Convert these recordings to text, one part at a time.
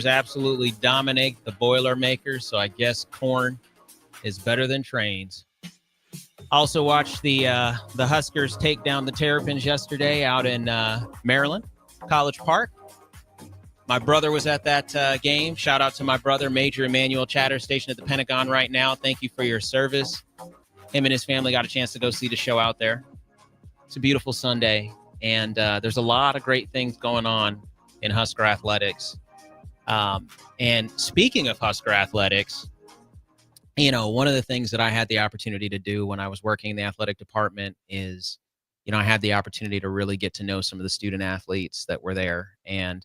absolutely dominate the Boilermakers, so I guess corn is better than trains. Also watched the Huskers take down the Terrapins yesterday out in Maryland, College Park. My brother was at that game. Shout out to my brother, Major Emmanuel Chatter, stationed at the Pentagon right now. Thank you for your service. Him and his family got a chance to go see the show out there. It's a beautiful Sunday, and there's a lot of great things going on in Husker athletics. And speaking of Husker athletics, you know, one of the things that I had the opportunity to do when I was working in the athletic department is, you know, I had the opportunity to really get to know some of the student athletes that were there. And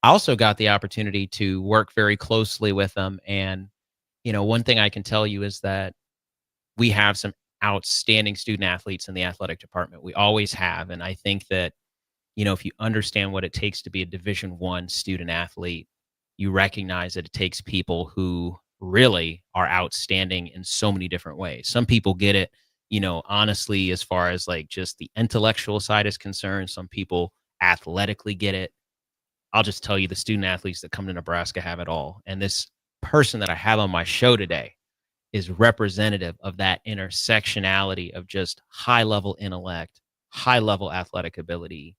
I also got the opportunity to work very closely with them. And, you know, one thing I can tell you is that we have some outstanding student athletes in the athletic department. We always have. And I think that, you know, if you understand what it takes to be a Division I student athlete, you recognize that it takes people who really are outstanding in so many different ways. Some people get it, you know, honestly, as far as like just the intellectual side is concerned. Some people athletically get it. I'll just tell you, the student athletes that come to Nebraska have it all. And this person that I have on my show today is representative of that intersectionality of just high level intellect, high level athletic ability,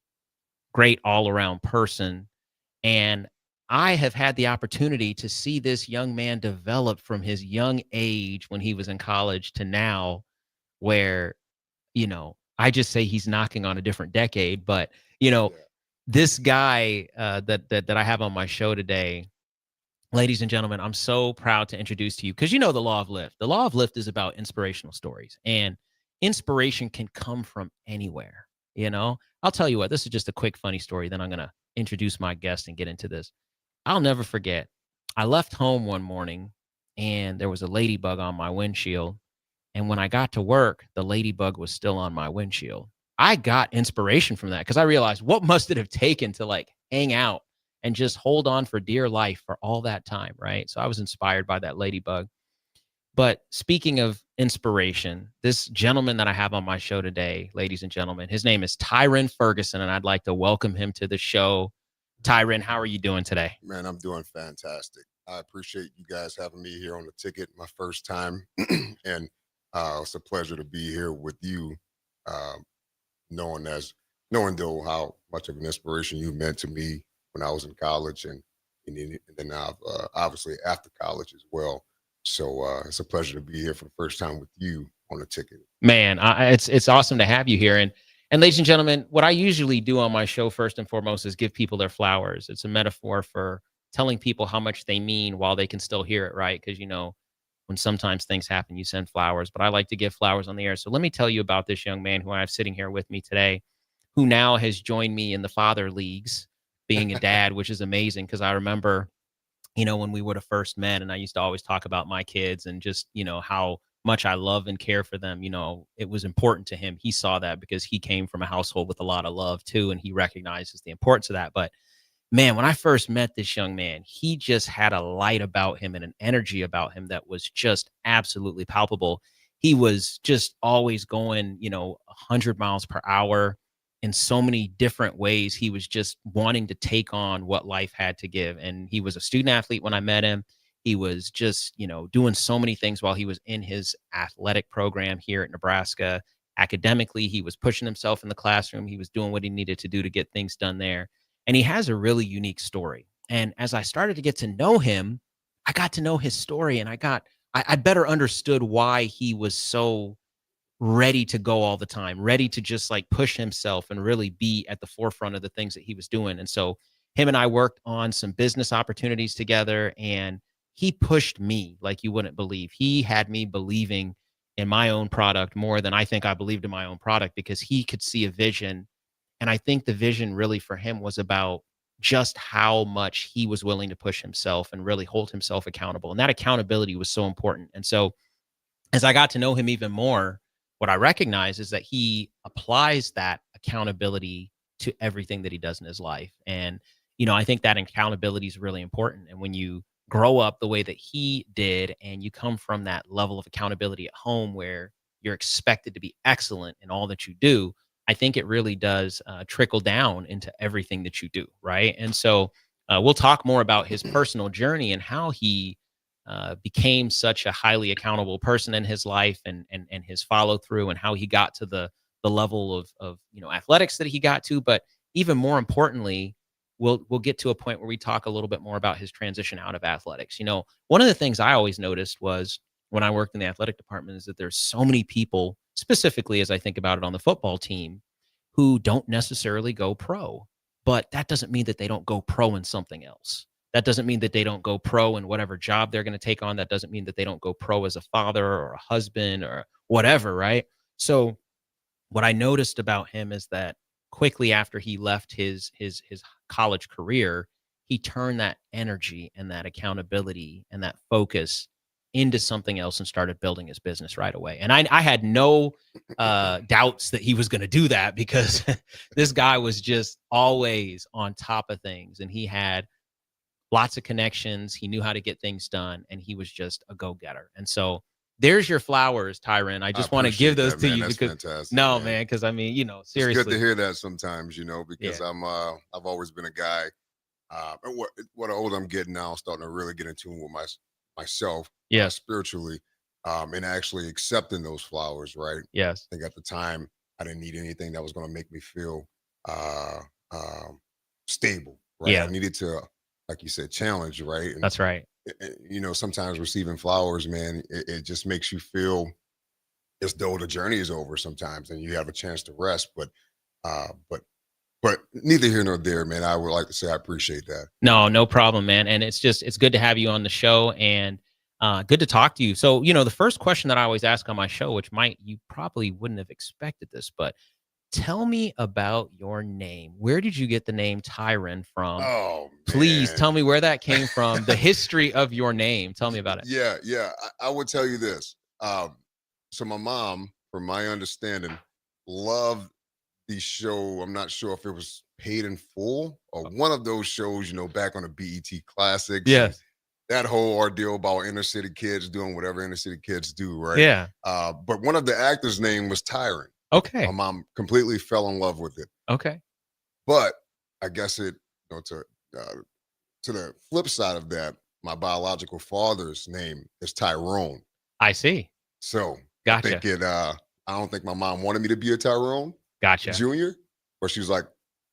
great all around person. And I have had the opportunity to see this young man develop from his young age when he was in college to now, where, you know, I just say he's knocking on a different decade. But, you know, Yeah. this guy that I have on my show today, ladies and gentlemen, I'm so proud to introduce to you, because you know the Law of Lift. The Law of Lift is about inspirational stories, and inspiration can come from anywhere. You know, I'll tell you what, this is just a quick funny story. Then I'm going to introduce my guest and get into this. I'll never forget. I left home one morning and there was a ladybug on my windshield. And when I got to work, the ladybug was still on my windshield. I got inspiration from that because I realized what must it have taken to like hang out and just hold on for dear life for all that time, right? So I was inspired by that ladybug. But speaking of inspiration, this gentleman that I have on my show today, ladies and gentlemen, his name is Tyron Ferguson, and I'd like to welcome him to the show. Tyron, how are you doing today? Man, I'm doing fantastic. I appreciate you guys having me here on the ticket, my first time. And it's a pleasure to be here with you, uh, knowing knowing though how much of an inspiration you meant to me when I was in college and then I've obviously after college as well. So it's a pleasure to be here for the first time with you on the ticket. Man, it's awesome to have you here. And ladies and gentlemen, what I usually do on my show first and foremost is give people their flowers. It's a metaphor for telling people how much they mean while they can still hear it, right? Because you know, when sometimes things happen, you send flowers, but I like to give flowers on the air. So let me tell you about this young man who I have sitting here with me today, who now has joined me in the father leagues, being a dad, which is amazing because I remember, you know, when we would have first met, and I used to always talk about my kids and just, you know, how much I love and care for them. You know, it was important to him. He saw that because he came from a household with a lot of love too, and he recognizes the importance of that. But man, when I first met this young man, he just had a light about him and an energy about him that was just absolutely palpable. He was just always going, you know, 100 miles per hour in so many different ways. He was just wanting to take on what life had to give. And he was a student athlete when I met him. He was just, you know, doing so many things while he was in his athletic program here at Nebraska. Academically, he was pushing himself in the classroom. He was doing what he needed to do to get things done there. And he has a really unique story. And as I started to get to know him, I got to know his story, and I better understood why he was so ready to go all the time, ready to just like push himself and really be at the forefront of the things that he was doing. And so him and I worked on some business opportunities together, and he pushed me like you wouldn't believe. He had me believing in my own product more than I think I believed in my own product, because he could see a vision. And I think the vision really for him was about just how much he was willing to push himself and really hold himself accountable. And that accountability was so important. And so as I got to know him even more, what I recognize is that he applies that accountability to everything that he does in his life. And, you know, I think that accountability is really important. And when you grow up the way that he did, and you come from that level of accountability at home where you're expected to be excellent in all that you do, I think it really does trickle down into everything that you do. Right. And so We'll talk more about his personal journey and how he became such a highly accountable person in his life, and his follow through, and how he got to the level of athletics that he got to. But even more importantly, we'll get to a point where we talk a little bit more about his transition out of athletics. One of the things I always noticed was when I worked in the athletic department is that there's so many people, specifically as I think about it on the football team, who don't necessarily go pro. But that doesn't mean that they don't go pro in something else. That doesn't mean that they don't go pro in whatever job they're going to take on. That doesn't mean that they don't go pro as a father or a husband or whatever, right? So what I noticed about him is that quickly after he left his college career, he turned that energy and that accountability and that focus into something else and started building his business right away. And I had no doubts that he was going to do that, because this guy was just always on top of things, and he had lots of connections. He knew how to get things done, and he was just a go-getter. And so there's your flowers, Tyron. I just want to give those to you. That's because fantastic, no, man, because I mean, seriously, it's good to hear that sometimes, because I've always been a guy. And what older I'm getting now, I'm starting to really get in tune with myself, yes, spiritually, and actually accepting those flowers, right? yes, I think at the time I didn't need anything that was going to make me feel stable, right? yeah, I needed to, like you said, challenge, right? And that's right. sometimes receiving flowers, man, it just makes you feel as though the journey is over sometimes, and you have a chance to rest. But neither here nor there, man. I would like to say I appreciate that. No problem, man. And it's good to have you on the show, and good to talk to you. So, the first question that I always ask on my show, which you probably wouldn't have expected this, but tell me about your name. Where did you get the name Tyron from? Oh, please man. tell me where that came from. The history of your name. Tell me about it. Yeah. I would tell you this. So my mom, from my understanding, loved the show. I'm not sure if it was Paid in Full or one of those shows, back on the BET Classics. Yes. That whole ordeal about inner city kids doing whatever inner city kids do, right? Yeah. But one of the actors' name was Tyron. Okay. My mom completely fell in love with it. Okay. But I guess to the flip side of that, my biological father's name is Tyrone. I see. So Gotcha. I don't think my mom wanted me to be a Tyrone Gotcha. Jr., but she was like,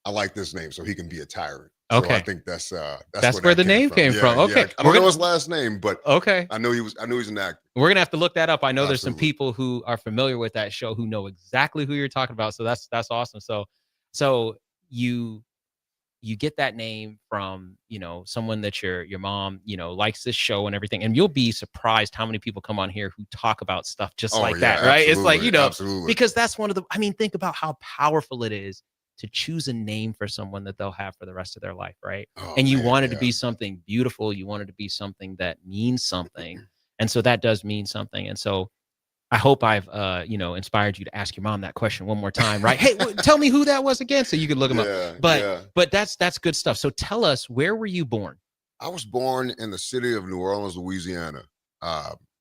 I like this name, so he can be a Tyrant. Okay. So I think that's where the name came from. Okay. Yeah. I don't know his last name, but okay. I knew he's an actor. We're gonna have to look that up. I know there's some Absolutely. people who are familiar with that show who know exactly who you're talking about. So that's awesome. So you get that name from someone that your mom likes this show and everything, and you'll be surprised how many people come on here who talk about stuff just like that, right? It's like absolutely. because that's one of the. I mean, think about how powerful it is to choose a name for someone that they'll have for the rest of their life, right? Oh, and you man, want it to be something beautiful. You want it to be something that means something, and so that does mean something. And so I hope I've inspired you to ask your mom that question one more time, right? Hey, tell me who that was again, so you could look him up. But that's good stuff. So tell us, where were you born? I was born in the city of New Orleans, Louisiana,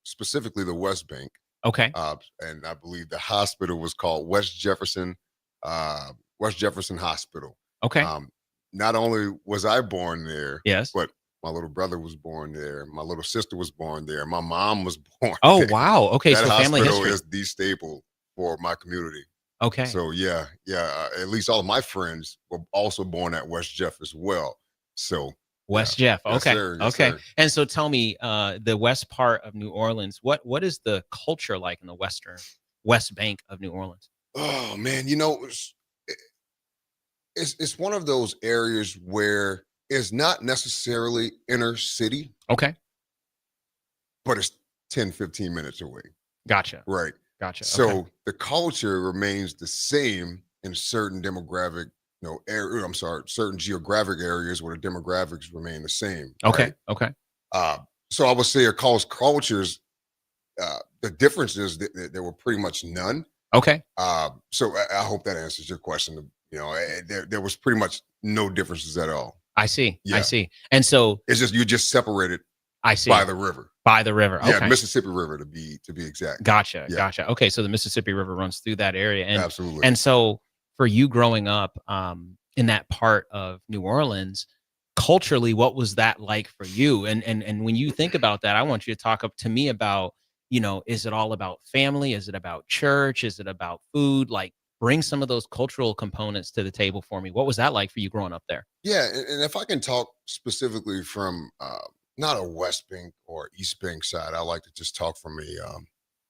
specifically the West Bank. Okay. And I believe the hospital was called West Jefferson Hospital. Okay. Not only was I born there, yes, but my little brother was born there. My little sister was born there. My mom was born Oh, there. wow. Okay, that so family hospital history is the staple for my community. Okay. So yeah. At least all of my friends were also born at West Jeff as well. So West Jeff. Okay. Yes, sir. Yes, okay. sir. And so tell me, the west part of New Orleans, what is the culture like in the West Bank of New Orleans? Oh man, it's one of those areas where it's not necessarily inner city. Okay. But it's 10, 15 minutes away. Gotcha. Right. Gotcha. So okay. the culture remains the same in certain certain geographic areas where the demographics remain the same. Okay. Right? Okay. So I would say across cultures, the differences there were pretty much none. Okay. So I hope that answers your question. There was pretty much no differences at all. I see. Yeah. I see. And so it's just you just separated. I see. By the river. By the river. Okay. Yeah, Mississippi River to be exact. Gotcha. Yeah. Gotcha. Okay, so the Mississippi River runs through that area, and absolutely. And so for you growing up in that part of New Orleans, culturally, what was that like for you? And when you think about that, I want you to talk up to me about, is it all about family? Is it about church? Is it about food? Like, bring some of those cultural components to the table for me. What was that like for you growing up there? Yeah, and if I can talk specifically from not a West Bank or East Bank side, I like to just talk from a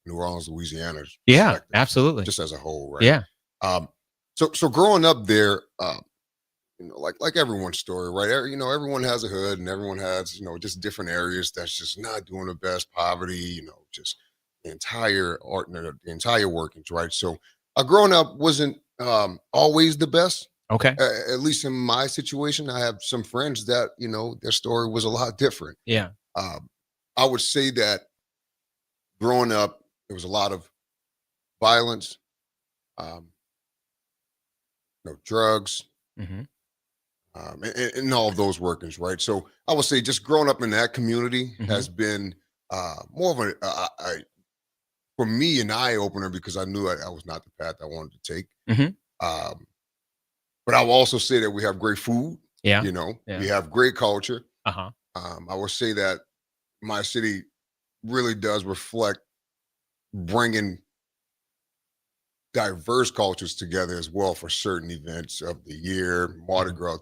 New Orleans, Louisiana's Yeah, perspective, absolutely. just as a whole, right? Yeah. Um, so growing up there, like everyone's story, right? Everyone has a hood, and everyone has just different areas that's just not doing the best. Poverty, just the entire workings, right? So, growing up wasn't always the best. Okay. At least in my situation, I have some friends that their story was a lot different. Yeah. Um, I would say that growing up, there was a lot of violence, um, drugs, Hmm. and all of those workings, right? So I would say just growing up in that community Hmm. has been more of for me, an eye opener because I knew I was not the path I wanted to take. Hmm. Um, but I will also say that we have great food. Yeah. Yeah. We have great culture. Uh-huh. I will say that my city really does reflect bringing diverse cultures together as well for certain events of the year. Mardi Mhm. Gras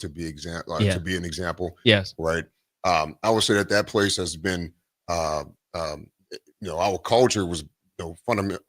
Yeah. to be an example, Yes. right? I would say that place has been, uh, our culture was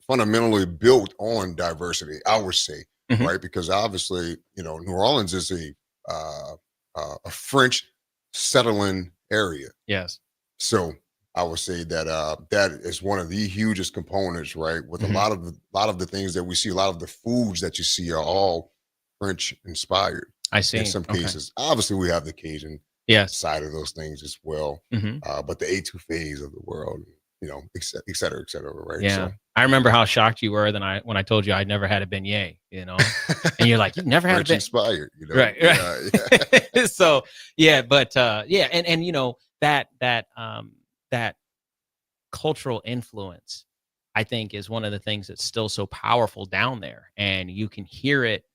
fundamentally built on diversity. I would say, Hmm. right, because obviously, New Orleans is a French settling area, Yes. so I would say that that is one of the hugest components, right? With a Hmm. lot of the things that we see, a lot of the foods that you see are all French inspired I in see. some Okay. cases. Obviously, we have the Cajun Yes. side of those things as well, Hmm. but the etouffees of the world, et cetera, right? Yeah. So I remember how shocked you were when I told you I'd never had a beignet. And you're like, "You've never had a French beignet?" inspired, Right, yeah, yeah, right. So, yeah, but, yeah, and, that cultural influence, I think, is one of the things that's still so powerful down there, and you can hear it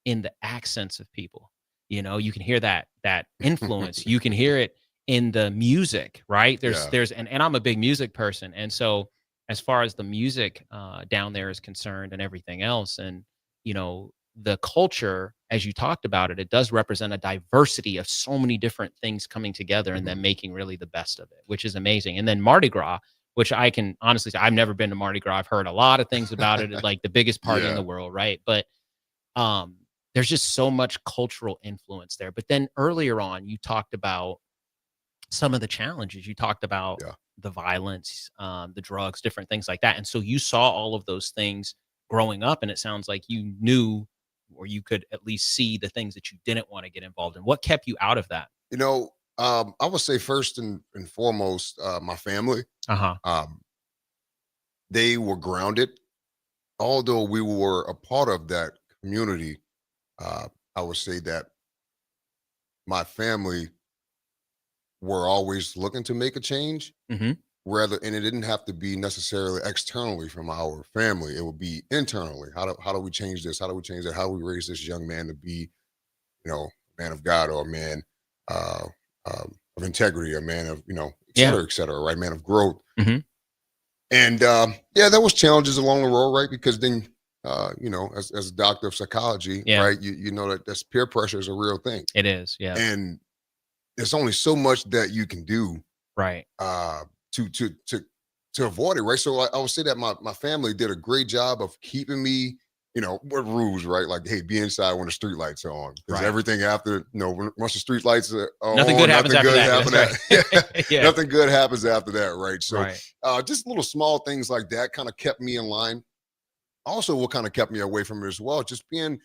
in the accents of people. You can hear that influence. You can hear it in the music, right? There's yeah. there's and I'm a big music person, and so as far as the music down there is concerned and everything else, and the culture, as you talked about it, it does represent a diversity of so many different things coming together and then Mhm. making really the best of it, which is amazing. And then Mardi Gras, which I can honestly say I've never been to Mardi Gras. I've heard a lot of things about it, like the biggest party in Yeah, the world, right? But um, there's just so much cultural influence there. But then earlier on, you talked about some of the challenges. You talked about yeah. the violence, the drugs, different things like that. And so you saw all of those things growing up, and it sounds like you knew, or you could at least see the things that you didn't want to get involved in. What kept you out of that? I would say first and foremost, my family. Uh huh. Um, they were grounded, although we were a part of that community. uh, I would say that my family were always looking to make a change, Hmm. rather, and it didn't have to be necessarily externally from our family. It would be internally. How do we change this? How do we change that? How do we raise this young man to be, a man of God or a man uh, of integrity, a man of, Yeah. et cetera, right? Man of growth. Hmm. And yeah, there was challenges along the road, right? Because then, as a doctor of psychology, Yeah. right, you know that this peer pressure is a real thing, It is. Yeah. and there's only so much that you can do Right. uh, to to to to avoid it, right? So I would say that my family did a great job of keeping me, what rules, right? Like, hey, be inside when the street lights are on, because Right. everything after, once the street lights are Nothing good on, happens nothing after good that. That's right. Yeah. nothing good happens after that, right? So Right. just little small things like that kind of kept me in line. Also, what kind of kept me away from it as well, just being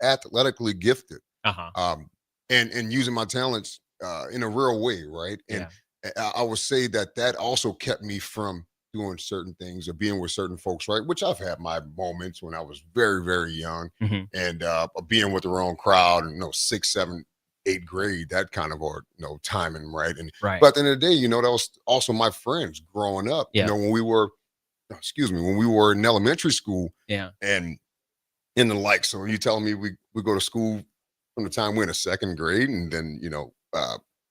athletically gifted, Uh huh. um, and using my talents in a real way, right? And Yeah. I would say that that also kept me from doing certain things or being with certain folks, right? Which I've had my moments when I was very, very young, Hmm. and being with the wrong crowd, and sixth, seventh, eighth grade, that kind of timing, right? And Right. but at the end of the day, that was also my friends growing up. Yeah. When we were, excuse me, when we were in elementary school Yeah. and in the like. So you telling me we go to school from the time we're in the second grade, and then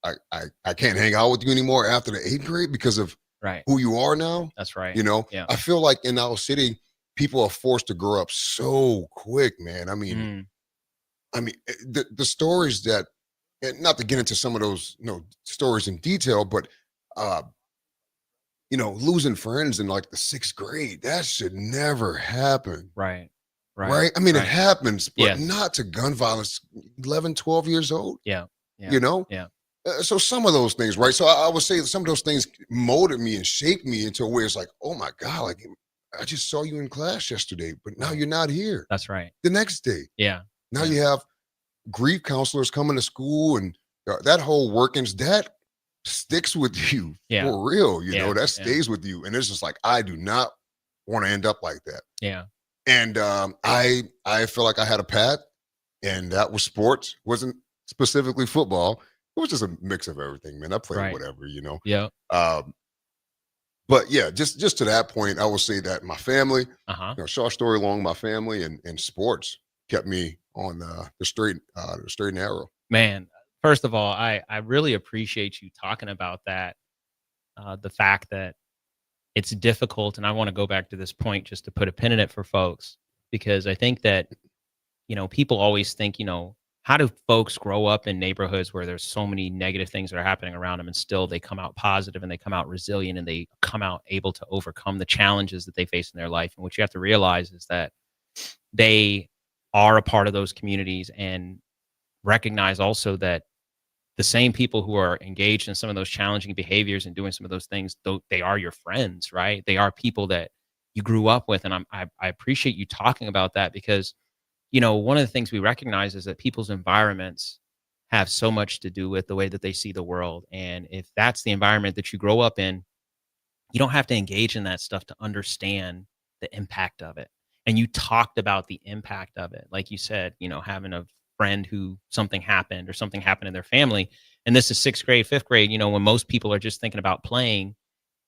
I can't hang out with you anymore after the eighth grade because of Right. who you are now. That's right. You know, Yeah. I feel like in our city, people are forced to grow up so quick, man. Mm, The stories that, and not to get into some of those stories in detail, but uh, losing friends in like the sixth grade, that should never happen. right. Right. Right? I mean, it Right. happens, but Yes. not to gun violence, 11, 12 years old, Yeah. Yeah. you know? Yeah. So some of those things, right? So I would say that some of those things molded me and shaped me into where it's like, oh my God, like I just saw you in class yesterday, but now Right. you're not here. That's right. The next day, Yeah. now Yeah. you have grief counselors coming to school, and that whole workings that sticks with you Yeah. for real. Yeah. That Yeah. stays with you, and it's just like I do not want to end up like that. Yeah. And I feel like I had a path, and that was sports. Wasn't specifically football. It was just a mix of everything, man. I played Right. whatever. Yeah. But yeah, just to that point, I will say that my family, Uh-huh. short story long, my family and sports kept me on the straight and narrow. Man, first of all, I really appreciate you talking about that. The fact that it's difficult, and I want to go back to this point just to put a pin in it for folks, because I think that people always think, how do folks grow up in neighborhoods where there's so many negative things that are happening around them and still they come out positive and they come out resilient and they come out able to overcome the challenges that they face in their life. And what you have to realize is that they are a part of those communities, and recognize also that the same people who are engaged in some of those challenging behaviors and doing some of those things, though, they are your friends, right? They are people that you grew up with. And I appreciate you talking about that, because one of the things we recognize is that people's environments have so much to do with the way that they see the world. And if that's the environment that you grow up in, you don't have to engage in that stuff to understand the impact of it. And you talked about the impact of it. Like you said, having a friend who something happened or something happened in their family. And this is sixth grade, fifth grade, when most people are just thinking about playing,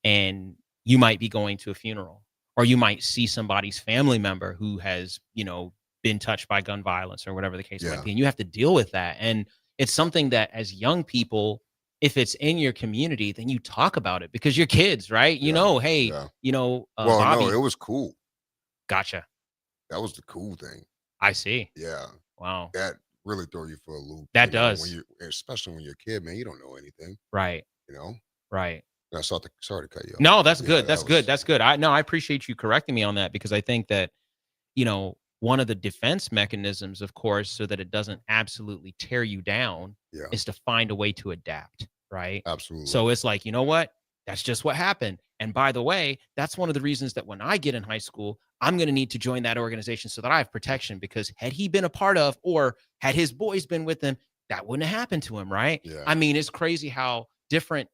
and you might be going to a funeral, or you might see somebody's family member who has, been touched by gun violence or whatever the case might Yeah. be. And you have to deal with that. And it's something that as young people, if it's in your community, then you talk about it because you're kids, right? Hey, Yeah. Well, Bobby, no, it was cool. gotcha. That was the cool thing. I see. Yeah. Wow. That really throw you for a loop. That when does. especially when you're a kid, man, you don't know anything, Right. you know? Right. Sorry to cut you off. No, that's Yeah, good. That's that good. was- That's good. I appreciate you correcting me on that, because I think that, one of the defense mechanisms, of course, so that it doesn't absolutely tear you down, Yeah, is to find a way to adapt. Right. absolutely. So it's like, you know what? That's just what happened. And by the way, that's one of the reasons that when I get in high school, I'm going to need to join that organization so that I have protection, because had he been a part of, or had his boys been with him, that wouldn't have happened to him. Right. Yeah. I mean, it's crazy how different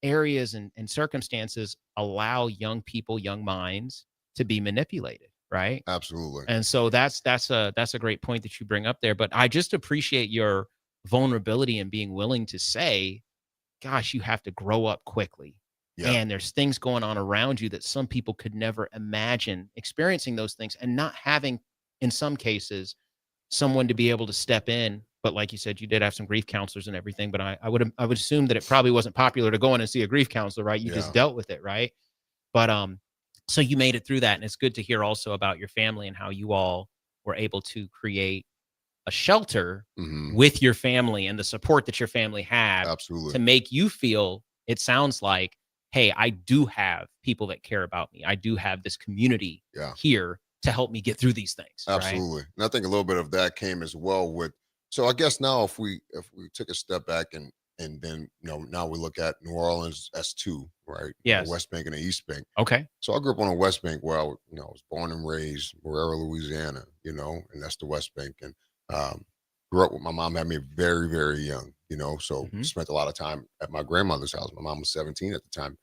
areas and circumstances allow young people, young minds to be manipulated. Right. Absolutely. And so that's a great point that you bring up there. But I just appreciate your vulnerability and being willing to say, gosh, you have to grow up quickly. Yeah. And there's things going on around you that some people could never imagine experiencing those things, and not having, in some cases, someone to be able to step in. But like you said, you did have some grief counselors and everything, but I would assume that it probably wasn't popular to go in and see a grief counselor, right? You just Yeah. dealt with it, right? But so you made it through that, and it's good to hear also about your family and how you all were able to create a shelter Mhm. with your family and the support that your family had to Absolutely. make you feel, it sounds like, hey, I do have people that care about me. I do have this community Yeah. here to help me get through these things. Right? Absolutely. And I think a little bit of that came as well with, so I guess now if we took a step back and then now we look at New Orleans S2, right? Yes. West Bank and the East Bank. Okay. So I grew up on the West Bank where I was born and raised, Marrero, Louisiana, and that's the West Bank. And grew up with my mom, had me very, very young, so Mhm. spent a lot of time at my grandmother's house. My mom was 17 at the time.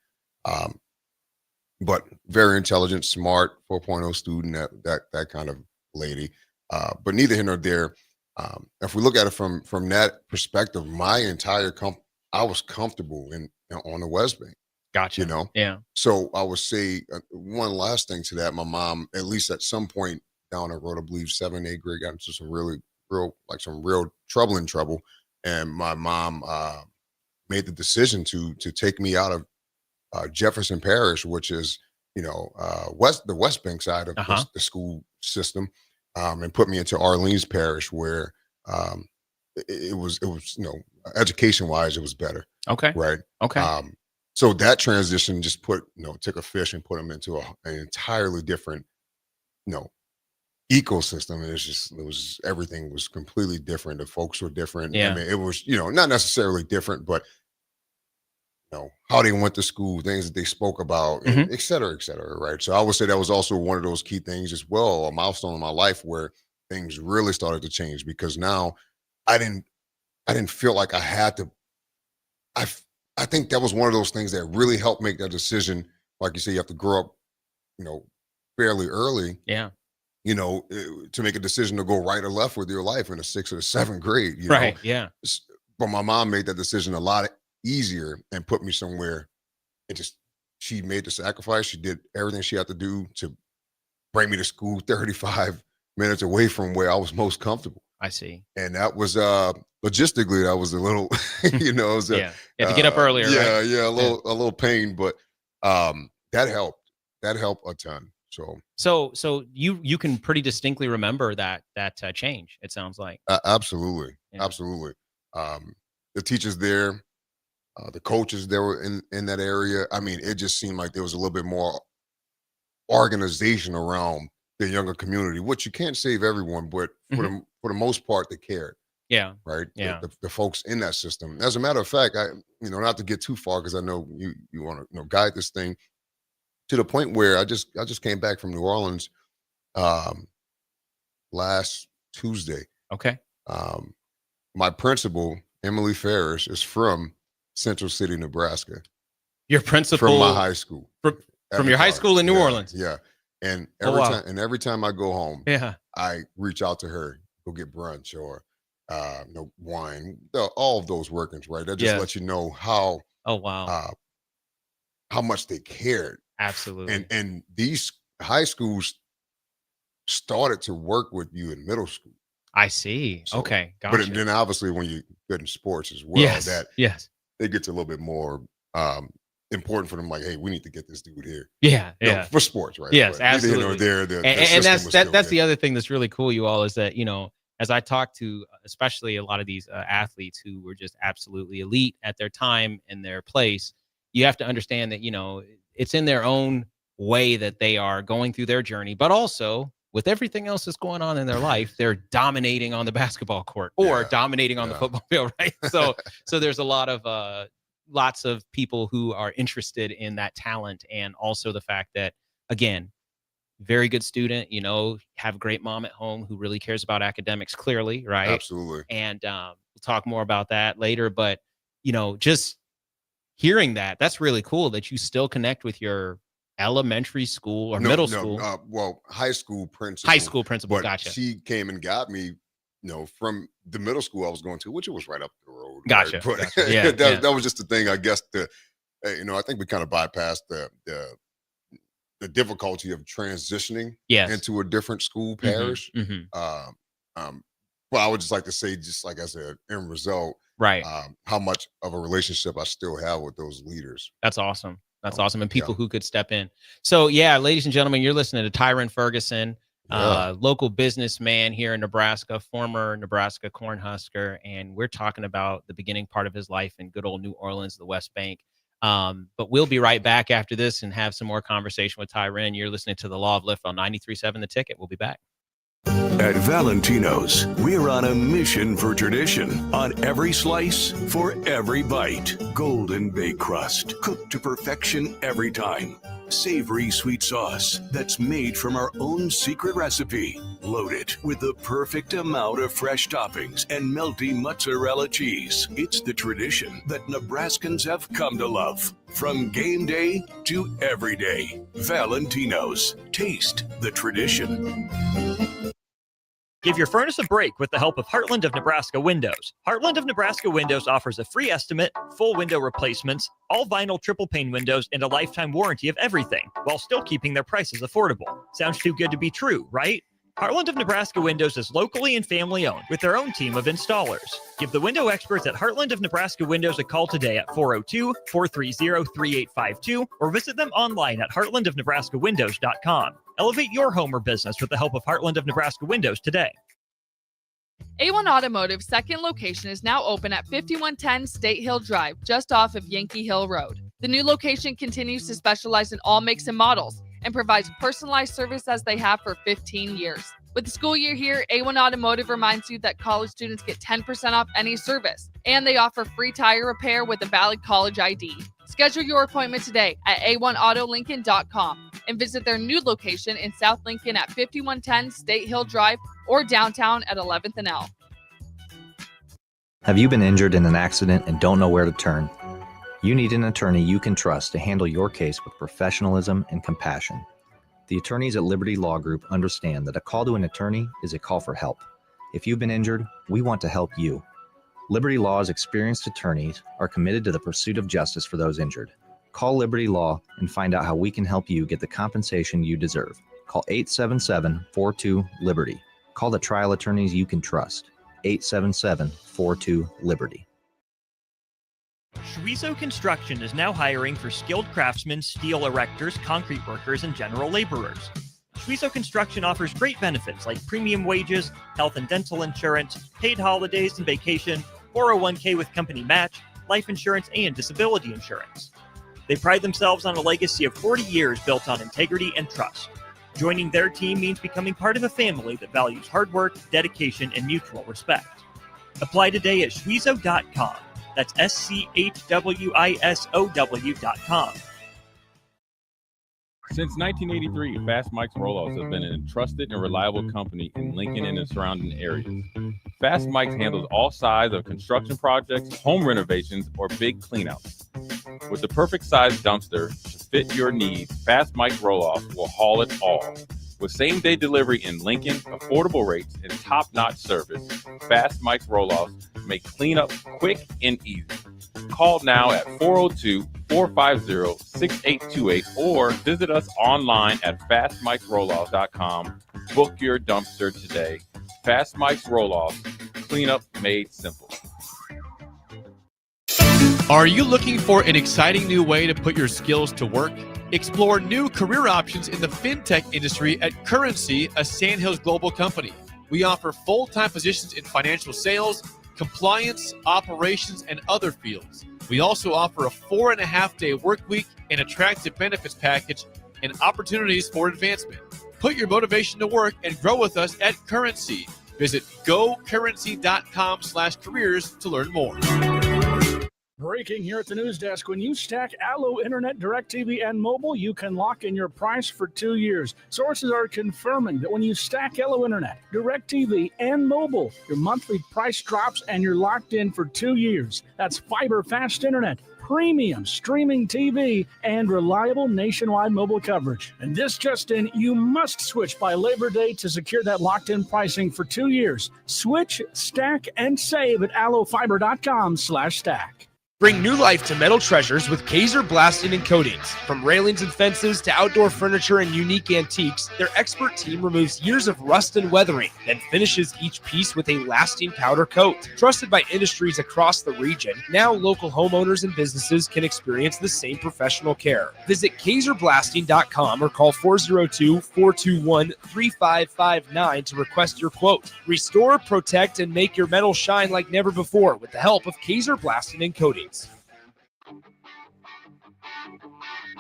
But very intelligent, smart, 4.0 student, that kind of lady. But neither here nor there. If we look at it from that perspective, my entire I was comfortable on the West Bank. Gotcha. Yeah. So I would say one last thing to that. My mom, at least at some point down the road, I believe 7th, 8th grade, got into some really some real trouble. And my mom made the decision to take me out of Jefferson Parish, which is the West Bank side of Uh-huh. the school system, and put me into Orleans Parish, where um, it was education wise it was better, Okay. right? Okay. So that transition just took a fish and put them into an entirely different you know ecosystem, and everything was completely different. The folks were different. I Yeah. mean, it was not necessarily different, but how they went to school, things that they spoke about, and Mhm. et cetera, right? So I would say that was also one of those key things as well, a milestone in my life where things really started to change, because now I didn't I didn't feel like I had to. I f- I think that was one of those things that really helped make that decision. Like you say, you have to grow up, you know, fairly early, Yeah. to make a decision to go right or left with your life in the sixth or the seventh grade. Right. Yeah. S- but my mom made that decision a lot easier and put me somewhere. It just She made the sacrifice. She did everything she had to do to bring me to school 35 minutes away from where I was most comfortable. I see. And that was logistically that was a little it was a Yeah. You have to get up earlier, right? yeah, Yeah. a little pain, but that helped. That helped a ton. So So you can pretty distinctly remember that change. It sounds like. absolutely. Yeah. Absolutely. Um the teachers there, the coaches that were in that area, I mean, it just seemed like there was a little bit more organization around the younger community, which you can't save everyone, but Mhm. for the most part, they cared, Yeah. right? Yeah. The folks in that system. As a matter of fact, not to get too far, because I know you want to guide this thing to the point where I just came back from New Orleans um, last Tuesday. Okay. Um, my principal, Emily Ferris, is from Central City, Nebraska, Your from my principal high school. from At the your high college. school in New Yeah, Orleans. yeah. And Oh wow. every time I go home, Yeah. I reach out to her, go get brunch or wine, all of those workings, right? That just Yes. lets you know Oh wow. uh how much they cared. And Absolutely. these high schools started to work with you in middle school. I see. So, Okay. but Gotcha. then obviously when you good in sports as well, Yes. that Yes. it gets a little bit more um important for them, like, hey, we need to get this dude here. Yeah. No, Yeah. for sports, right? Yes. But neither here nor Absolutely. there, the And system that's was still that's good. the other thing that's really cool, you all, is that as I talk to especially a lot of these athletes who were just absolutely elite at their time and their place, you have to understand that it's in their own way that they are going through their journey, but also with everything else that's going on in their life, they're dominating on the basketball court or Yeah. dominating on the Yeah. football field, right? So there's a lot of lots of people who are interested in that talent, and also the fact that, again, very good student, have a great mom at home who really cares about academics, clearly, right? Absolutely. And we'll talk more about that later. But, just hearing that's really cool that you still connect with your elementary school or No, middle no, school, well, high school high principal, school principal. but Gotcha. she came and got me, from the middle school I was going to, which it was right up the road, right? Gotcha. But Gotcha. Yeah. that Yeah. that was just the thing, I guess. I think we kind of bypassed the difficulty of transitioning Yes. into a different school Mhm, parish. mhm. Um, but I would just like to say, just like I said, end result, Right. how much of a relationship I still have with those leaders. That's awesome. That's awesome. And Yeah, people who could step in. So, yeah, ladies and gentlemen, you're listening to Tyron Ferguson, yeah. local businessman here in Nebraska, former Nebraska Cornhusker. And we're talking about the beginning part of his life in good old New Orleans, the West Bank. But we'll be right back after this and have some more conversation with Tyron. You're listening to The Law of Lift on 93.7 The Ticket. We'll be back. At Valentino's, we're on a mission for tradition. On every slice, for every bite. Golden baked crust, cooked to perfection every time. Savory sweet sauce that's made from our own secret recipe. Loaded with the perfect amount of fresh toppings and melty mozzarella cheese. It's the tradition that Nebraskans have come to love. From game day to every day. Valentino's. Taste the tradition. Give your furnace a break with the help of Heartland of Nebraska Windows. Heartland of Nebraska Windows offers a free estimate, full window replacements, all vinyl triple pane windows, and a lifetime warranty of everything, while still keeping their prices affordable. Sounds too good to be true, right? Heartland of Nebraska Windows is locally and family owned with their own team of installers. Give the window experts at Heartland of Nebraska Windows a call today at 402-430-3852 or visit them online at heartlandofnebraskawindows.com. Elevate your home or business with the help of Heartland of Nebraska Windows today. A1 Automotive's second location is now open at 5110 State Hill Drive, just off of Yankee Hill Road. The new location continues to specialize in all makes and models and provides personalized service as they have for 15 years. With the school year here, A1 Automotive reminds you that college students get 10% off any service, and they offer free tire repair with a valid college ID. Schedule your appointment today at a1autolincoln.com and visit their new location in South Lincoln at 5110 State Hill Drive or downtown at 11th and L. Have you been injured in an accident and don't know where to turn? You need an attorney you can trust to handle your case with professionalism and compassion. The attorneys at Liberty Law Group understand that a call to an attorney is a call for help. If you've been injured, we want to help you. Liberty Law's experienced attorneys are committed to the pursuit of justice for those injured. Call Liberty Law and find out how we can help you get the compensation you deserve. Call 877-42-LIBERTY. Call the trial attorneys you can trust. 877-42-LIBERTY. Schweizo Construction is now hiring for skilled craftsmen, steel erectors, concrete workers, and general laborers. Schweizo Construction offers great benefits like premium wages, health and dental insurance, paid holidays and vacation, 401k with company match, life insurance, and disability insurance. They pride themselves on a legacy of 40 years built on integrity and trust. Joining their team means becoming part of a family that values hard work, dedication, and mutual respect. Apply today at schweizo.com. That's SCHWISOW.com. Since 1983, Fast Mike's Roll-Offs have been a trusted and reliable company in Lincoln and the surrounding areas. Fast Mike's handles all sides of construction projects, home renovations, or big cleanouts. With the perfect size dumpster to fit your needs, Fast Mike's Roll-Offs will haul it all. With same-day delivery in Lincoln, affordable rates, and top-notch service, Fast Mike's Roll-Offs make cleanup quick and easy. Call now at 402-450-6828 or visit us online at fastmikesrolloffs.com. Book your dumpster today. Fast Mike's Roll-Offs, cleanup made simple. Are you looking for an exciting new way to put your skills to work? Explore new career options in the fintech industry at Currency, a Sandhills global company. We offer full-time positions in financial sales, compliance, operations, and other fields. We also offer a 4.5-day work week, an attractive benefits package, and opportunities for advancement. Put your motivation to work and grow with us at Currency. Visit gocurrency.com/careers to learn more. Breaking here at the news desk. When you stack Allo Internet, DirecTV, and mobile, you can lock in your price for 2 years. Sources are confirming that when you stack Allo Internet, DirecTV, and mobile, your monthly price drops and you're locked in for 2 years. That's fiber fast internet, premium streaming TV, and reliable nationwide mobile coverage. And this just in, you must switch by Labor Day to secure that locked-in pricing for 2 years. Switch, stack, and save at allofiber.com/stack. Bring new life to metal treasures with Kaiser Blasting and Coatings. From railings and fences to outdoor furniture and unique antiques, their expert team removes years of rust and weathering, then finishes each piece with a lasting powder coat. Trusted by industries across the region, now local homeowners and businesses can experience the same professional care. Visit KaiserBlasting.com or call 402-421-3559 to request your quote. Restore, protect, and make your metal shine like never before with the help of Kaiser Blasting and Coatings.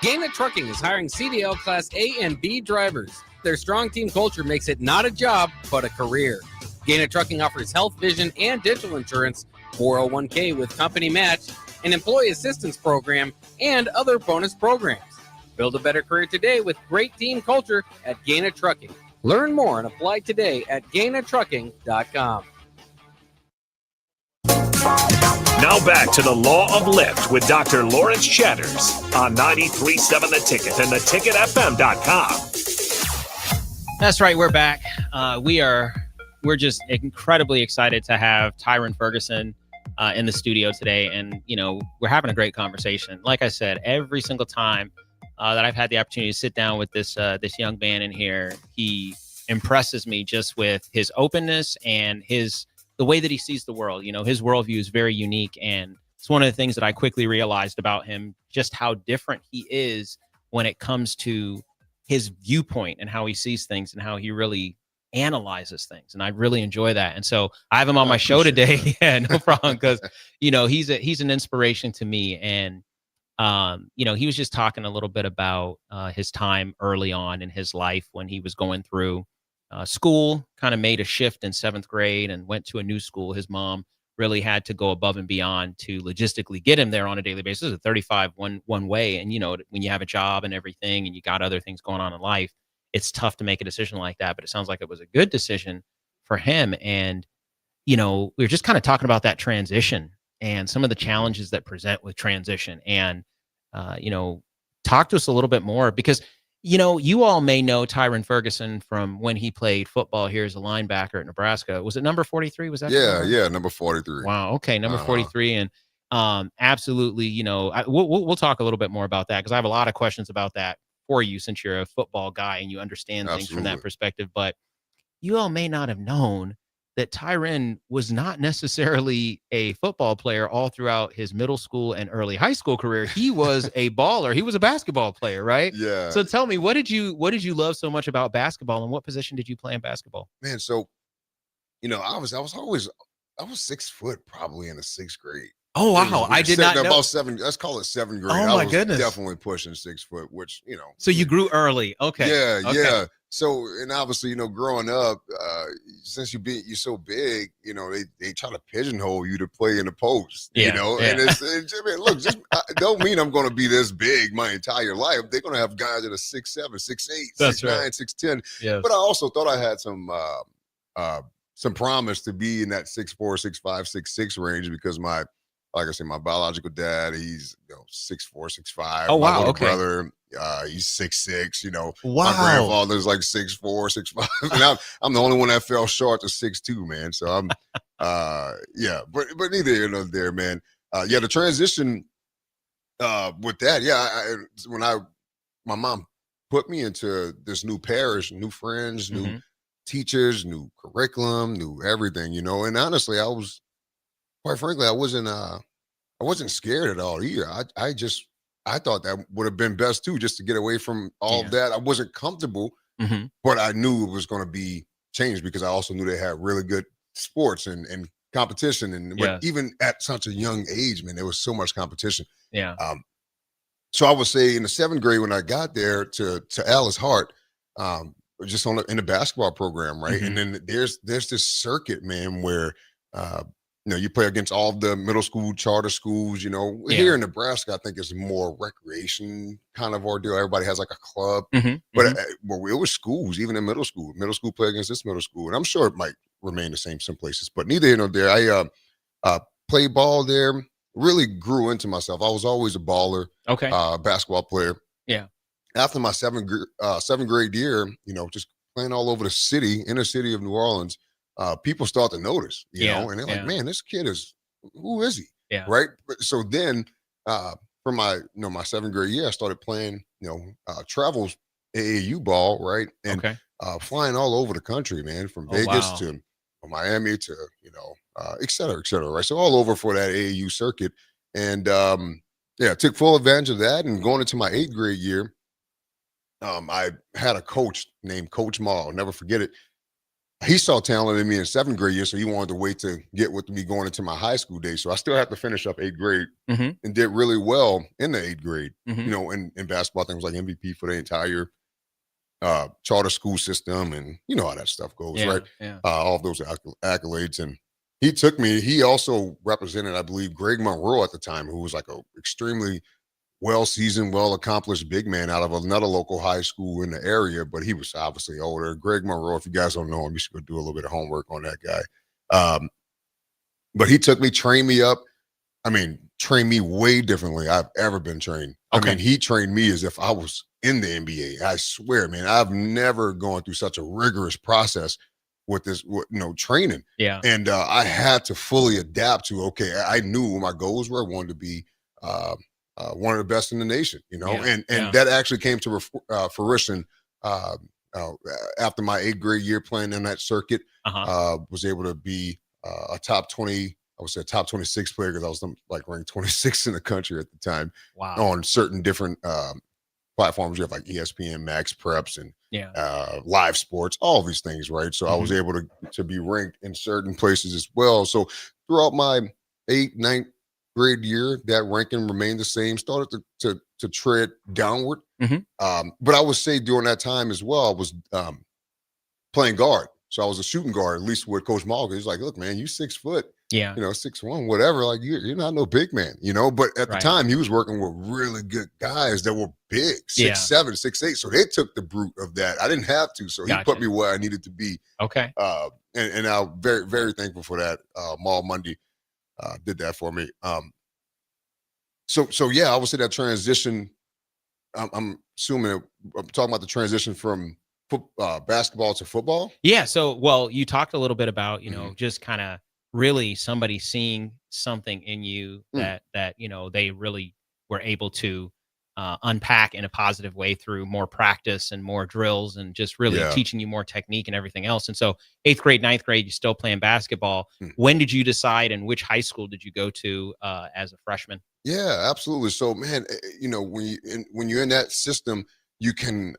Gaina Trucking is hiring CDL Class A and B drivers. Their strong team culture makes it not a job, but a career. Gaina Trucking offers health, vision, and dental insurance, 401k with company match, an employee assistance program, and other bonus programs. Build a better career today with great team culture at Gaina Trucking. Learn more and apply today at GainaTrucking.com. Now back to the Law of Lift with Dr. Lawrence Chatters on 93.7 The Ticket and theticketfm.com. That's right. We're back. We're just incredibly excited to have Tyron Ferguson in the studio today. And, you know, we're having a great conversation. Like I said, every single time that I've had the opportunity to sit down with this young man in here, he impresses me just with his openness and the way that he sees the world. You know, his worldview is very unique, and it's one of the things that I quickly realized about him, just how different he is when it comes to his viewpoint and how he sees things and how he really analyzes things. And I really enjoy that. And so I have him on my show today. Yeah, no problem. Because, you know, he's an inspiration to me. And, you know, he was just talking a little bit about his time early on in his life when he was going through school, kind of made a shift in 7th grade and went to a new school. His mom really had to go above and beyond to logistically get him there on a daily basis. It's a 35 one way. And, you know, when you have a job and everything and you got other things going on in life, it's tough to make a decision like that. But it sounds like it was a good decision for him. And, you know, we were just kind of talking about that transition and some of the challenges that present with transition. And, you know, talk to us a little bit more, because, you know, you all may know Tyron Ferguson from when he played football here as a linebacker at Nebraska. Was it number 43? Was that? Yeah, number 43. Wow. Okay, number 43. And absolutely, you know, we'll talk a little bit more about that, because I have a lot of questions about that for you, since you're a football guy and you understand things from that perspective. But you all may not have known that Tyron was not necessarily a football player all throughout his middle school and early high school career. He was a baller. He was a basketball player, right? Yeah. So tell me, what did you love so much about basketball, and what position did you play in basketball? Man, so, you know, I was 6 foot probably in the 6th grade. Oh, wow. I did not know. About 7, let's call it 7th grade. Oh, my goodness. Definitely pushing 6 foot, which, you know. So you grew early. Okay. Yeah, okay. yeah. So, and obviously, you know, growing up, since you're so big, you know, they try to pigeonhole you to play in the post, you know, and it's I mean, look, just don't mean I'm going to be this big my entire life. They're going to have guys that are 6'7", 6'8", 6'9", 6'10". Yes. But I also thought I had some promise to be in that 6'4", 6'5", 6'6" range, because like I said, my biological dad, he's 6'4", 6'5". Oh, wow. My little Okay. brother, he's 6'6". You know, Wow. my grandfather's like 6'4", 6'5", and I'm the only one that fell short to 6'2", man. So I'm, yeah, but neither here nor there, man. Yeah, the transition with that, my mom put me into this new parish, new friends, new teachers, new curriculum, new everything, you know. And honestly, quite frankly, I wasn't scared at all either. I thought that would have been best too, just to get away from all of that. I wasn't comfortable, but I knew it was going to be changed, because I also knew they had really good sports and competition. And even at such a young age, man, there was so much competition. Yeah. So I would say in the 7th grade, when I got there to Alice Hart, just in the basketball program, right? And then there's this circuit, man, where you know, you play against all the middle school charter schools. You know, here in Nebraska, I think it's more recreation kind of ordeal. Everybody has like a club, but it was schools, even in middle school. Middle school play against this middle school, and I'm sure it might remain the same some places. But neither here nor there. I played ball there. Really grew into myself. I was always a baller. Okay. Basketball player. Yeah. After my 7th grade year, you know, just playing all over the city, inner city of New Orleans. People start to notice, you know, and they're like, man, this kid who is he? Yeah. Right. So then for my 7th grade year, I started playing, travels AAU ball, right? And flying all over the country, man, from Vegas to Miami to, et cetera, right? So all over for that AAU circuit. And took full advantage of that. And going into my 8th grade year, I had a coach named Coach Maul. I'll never forget it. He saw talent in me in 7th grade year, so he wanted to wait to get with me going into my high school days. So I still had to finish up 8th grade and did really well in the 8th grade. You know, in basketball, I think it was like MVP for the entire charter school system, and you know how that stuff goes, right? Yeah. All of those accolades. And he took me. He also represented, I believe, Greg Monroe at the time, who was like a extremely well-seasoned, well-accomplished big man out of another local high school in the area, but he was obviously older. Greg Monroe, if you guys don't know him, you should go do a little bit of homework on that guy. But he took me, trained me up. I mean, trained me way differently I've ever been trained. Okay. I mean, he trained me as if I was in the NBA. I swear, man, I've never gone through such a rigorous process with this, training. Yeah. And I had to fully adapt to, I knew what my goals were. I wanted to be one of the best in the nation, and that actually came to fruition after my 8th grade year playing in that circuit, Uh-huh. was able to be a top 20, I would say a top 26 player because I was like ranked 26 in the country at the time Wow. on certain different platforms. You have like ESPN, Max Preps, and Yeah. live sports, all these things, right? So I was able to be ranked in certain places as well. So throughout my 8th, 9th grade year, that ranking remained the same, started to tread downward. But I would say during that time as well, I was playing guard. So I was a shooting guard, at least with Coach Malkin. He's like, look, man, you 6 foot, Yeah. 6'1", whatever. Like you're not no big man, But at the Right. time, he was working with really good guys that were big, Yeah. 6'7", 6'8". So they took the brute of that. I didn't have to. So he put Gotcha. me where I needed to be. Okay. And I'm very, very thankful for that. Maul Mundy did that for me. So yeah, I would say that transition. I'm assuming I'm talking about the transition from basketball to football. Yeah. So, well, you talked a little bit about, Mm-hmm. just kind of really somebody seeing something in you Mm. that, they really were able to unpack in a positive way through more practice and more drills and just really Yeah. teaching you more technique and everything else. And so 8th grade, 9th grade, you still playing basketball. Mm. When did you decide and which high school did you go to as a freshman? Yeah, absolutely. So, man, when you're in that system, you can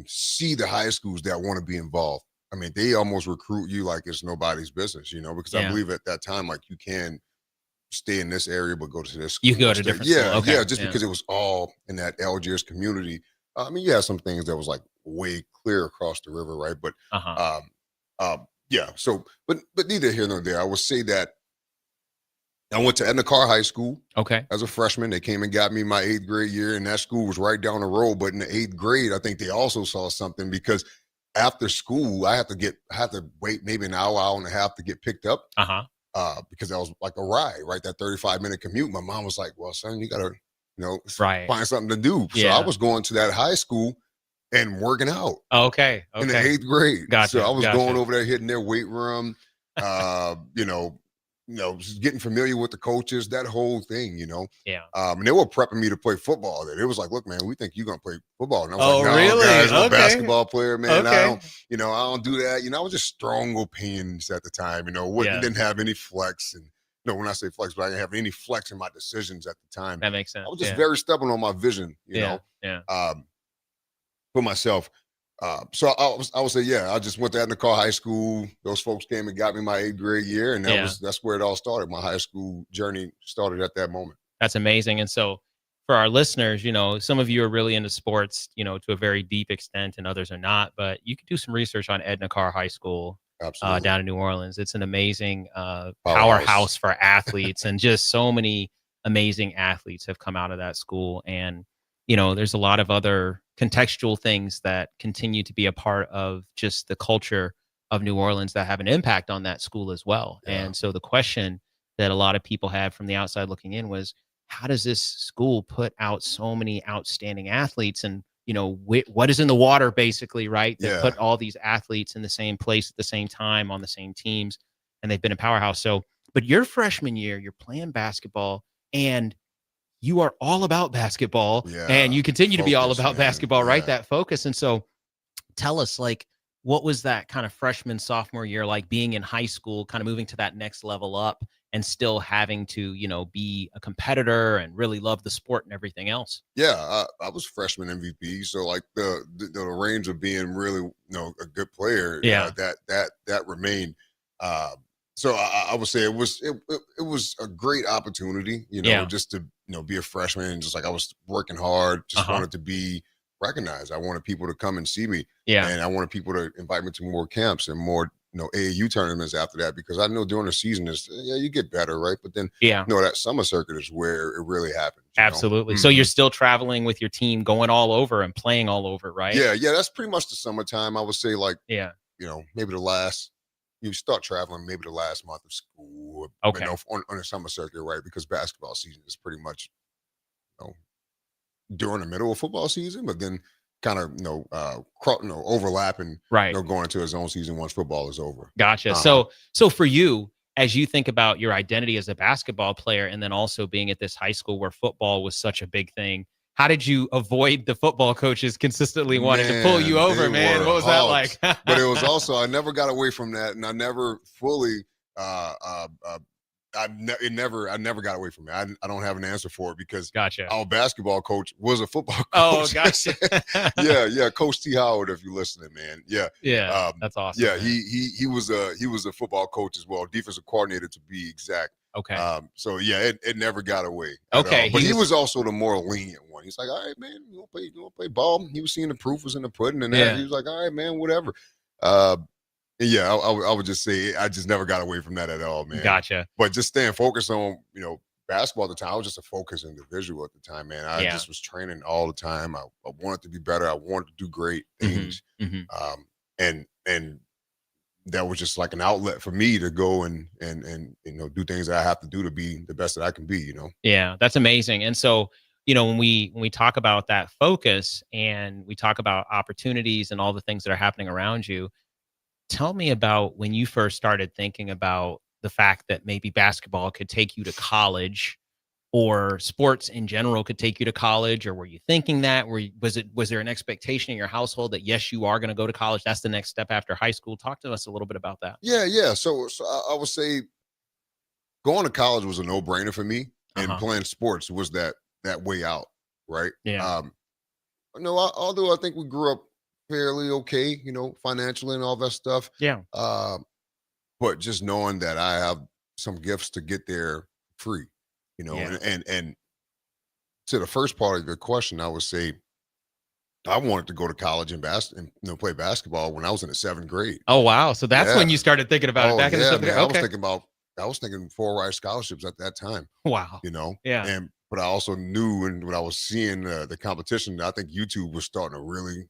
see the high schools that want to be involved. I mean, they almost recruit you like it's nobody's business, because I Yeah. believe at that time, like you can stay in this area but go to this school. You go to instead. different school. Yeah, Okay. yeah, just Yeah. because it was all in that Algiers community. I mean, you had some things that was like way clear across the river, right? But yeah. So, but neither here nor there. I would say that I went to Edna Carr High School. Okay. As a freshman, they came and got me my 8th grade year, and that school was right down the road. But in the 8th grade, I think they also saw something because after school, I had to wait maybe an hour and a half to get picked up. Because that was like a ride, right? That 35-minute commute. My mom was like, well, son, you gotta, Right. find something to do. So Yeah. I was going to that high school and working out Okay. in the Okay. 8th grade. Gotcha, So I was gotcha. going over there, hitting their weight room, just getting familiar with the coaches, that whole thing, Yeah. And they were prepping me to play football. It was like, look, man, we think you're gonna play football. And I was Oh, like, no, really? guys, I'm a Okay. basketball player, man. I Okay. don't do that. I was just strong opinions at the time. Yeah. Didn't have any flex, and when I say flex, but I didn't have any flex in my decisions at the time. That makes sense. I was just Yeah. very stubborn on my vision, Yeah. for myself. So I would say, yeah, I just went to Edna Carr High School. Those folks came and got me my 8th grade year, and that's where it all started. My high school journey started at that moment. That's amazing. And so for our listeners, some of you are really into sports, to a very deep extent, and others are not. But you can do some research on Edna Carr High School down in New Orleans. It's an amazing powerhouse for athletes, and just so many amazing athletes have come out of that school. And there's a lot of other contextual things that continue to be a part of just the culture of New Orleans that have an impact on that school as well. Yeah. And so the question that a lot of people had from the outside looking in was, how does this school put out so many outstanding athletes? And, what is in the water, basically, right? That Yeah. put all these athletes in the same place at the same time on the same teams, and they've been a powerhouse. So, but your freshman year, you're playing basketball, and you are all about basketball, and you continue to be all Focus, about man. basketball, right? Yeah. That focus. And so tell us, what was that kind of freshman, sophomore year like, being in high school, kind of moving to that next level up and still having to, be a competitor and really love the sport and everything else? Yeah, I was freshman MVP, so like the range of being really, a good player, Yeah. that remained. So I would say it was a great opportunity, Yeah. just to be a freshman, and just like I was working hard, just wanted to be recognized. I wanted people to come and see me, Yeah. and I wanted people to invite me to more camps and more AAU tournaments after that, because I know during the season you get better, right? But then Yeah. that summer circuit is where it really happens. Absolutely. So you're still traveling with your team, going all over and playing all over, right? Yeah, that's pretty much the summertime. I would say, like, Yeah. maybe you start traveling maybe the last month of school. Okay. On the summer circuit, right? Because basketball season is pretty much, during the middle of football season, but then kind of, overlapping, Right. going into his own season once football is over. Gotcha. So for you, as you think about your identity as a basketball player, and then also being at this high school where football was such a big thing, how did you avoid the football coaches consistently wanting to pull you over, they were What was hogs. that like? But it was also, I never got away from that, and I never fully I never got away from it. I don't have an answer for it because Gotcha. our basketball coach was a football coach. Oh, gotcha. yeah, Coach T. Howard, if you're listening, man. Yeah, that's awesome. Yeah, man. he was a football coach as well, defensive coordinator to be exact. Okay. So yeah, it never got away. At Okay, all. But he was also the more lenient one. He's like, all right, man, you want to play ball? He was seeing the proof was in the pudding, and Yeah. he was like, all right, man, whatever. Yeah, I would just say I just never got away from that at all, man. Gotcha. But just staying focused on, basketball at the time. I was just a focused individual at the time, man. I Yeah. just was training all the time. I wanted to be better. I wanted to do great things. Mhm. And that was just like an outlet for me to go and do things that I have to do to be the best that I can be, Yeah, that's amazing. And so, when we talk about that focus and we talk about opportunities and all the things that are happening around you, tell me about when you first started thinking about the fact that maybe basketball could take you to college, or sports in general could take you to college, or were you thinking that? Was there an expectation in your household that yes, you are going to go to college? That's the next step after high school. Talk to us a little bit about that. Yeah. So I would say going to college was a no-brainer for me, and playing sports was that way out, right? Yeah. No, although I think we grew up fairly okay, financially and all that stuff. Yeah. But just knowing that I have some gifts to get there free, Yeah. and to the first part of your question, I would say I wanted to go to college and play basketball when I was in the 7th grade. Oh, wow. So that's when Yeah. you started thinking about it back in the 7th grade. Man, Okay. I was thinking full ride scholarships at that time. Wow. Yeah. But I also knew, and when I was seeing the competition, I think YouTube was starting to really,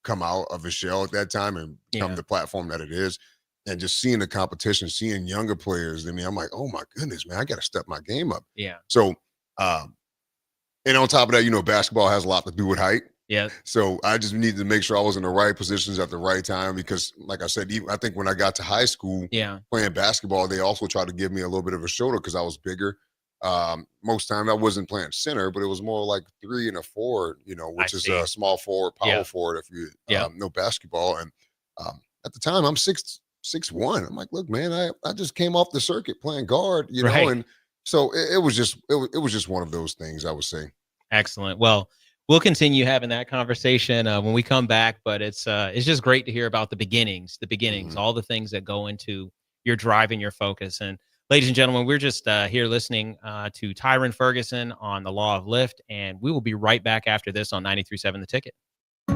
come out of its shell at that time and become the platform that it is. And just seeing the competition, seeing younger players, I'm like, oh my goodness, man, I got to step my game up. Yeah. So, and on top of that, basketball has a lot to do with height. Yeah. So I just needed to make sure I was in the right positions at the right time because, like I said, I think when I got to high school, playing basketball, they also tried to give me a little bit of a shoulder because I was bigger. Most time I wasn't playing center, but it was more like 3 and a 4, which is a small forward, power forward if you know basketball. And at the time, I'm 6'1". I'm like, look, man, I just came off the circuit playing guard, and so it was just one of those things, I would say. Excellent. Well, we'll continue having that conversation when we come back, but it's just great to hear about the beginnings, all the things that go into your drive and your focus. And ladies and gentlemen, we're just here listening to Tyron Ferguson on the Law of Lift, and we will be right back after this on 93.7 The Ticket.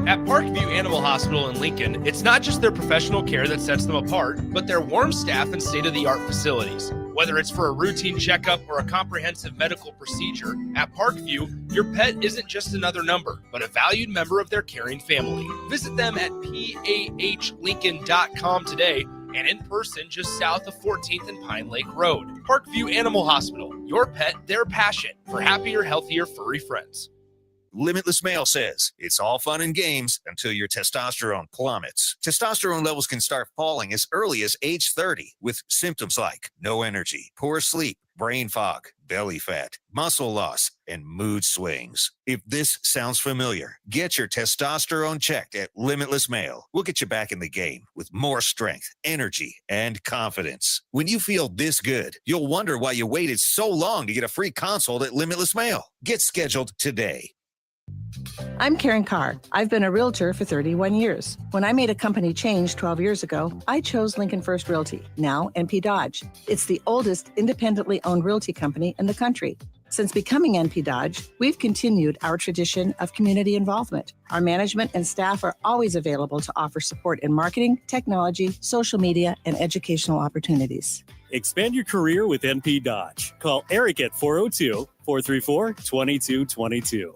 At Parkview Animal Hospital in Lincoln, it's not just their professional care that sets them apart, but their warm staff and state-of-the-art facilities. Whether it's for a routine checkup or a comprehensive medical procedure, at Parkview, your pet isn't just another number, but a valued member of their caring family. Visit them at pahlincoln.com today and in person just south of 14th and Pine Lake Road. Parkview Animal Hospital, your pet, their passion for happier, healthier, furry friends. Limitless Male says it's all fun and games until your testosterone plummets. Testosterone levels can start falling as early as age 30 with symptoms like no energy, poor sleep, brain fog, belly fat, muscle loss, and mood swings. If this sounds familiar, get your testosterone checked at Limitless Male. We'll get you back in the game with more strength, energy, and confidence. When you feel this good, you'll wonder why you waited so long to get a free consult at Limitless Male. Get scheduled today. I'm Karen Carr. I've been a realtor for 31 years. When I made a company change 12 years ago, I chose Lincoln First Realty, now NP Dodge. It's the oldest independently owned realty company in the country. Since becoming NP Dodge, we've continued our tradition of community involvement. Our management and staff are always available to offer support in marketing, technology, social media, and educational opportunities. Expand your career with NP Dodge. Call Eric at 402-434-2222.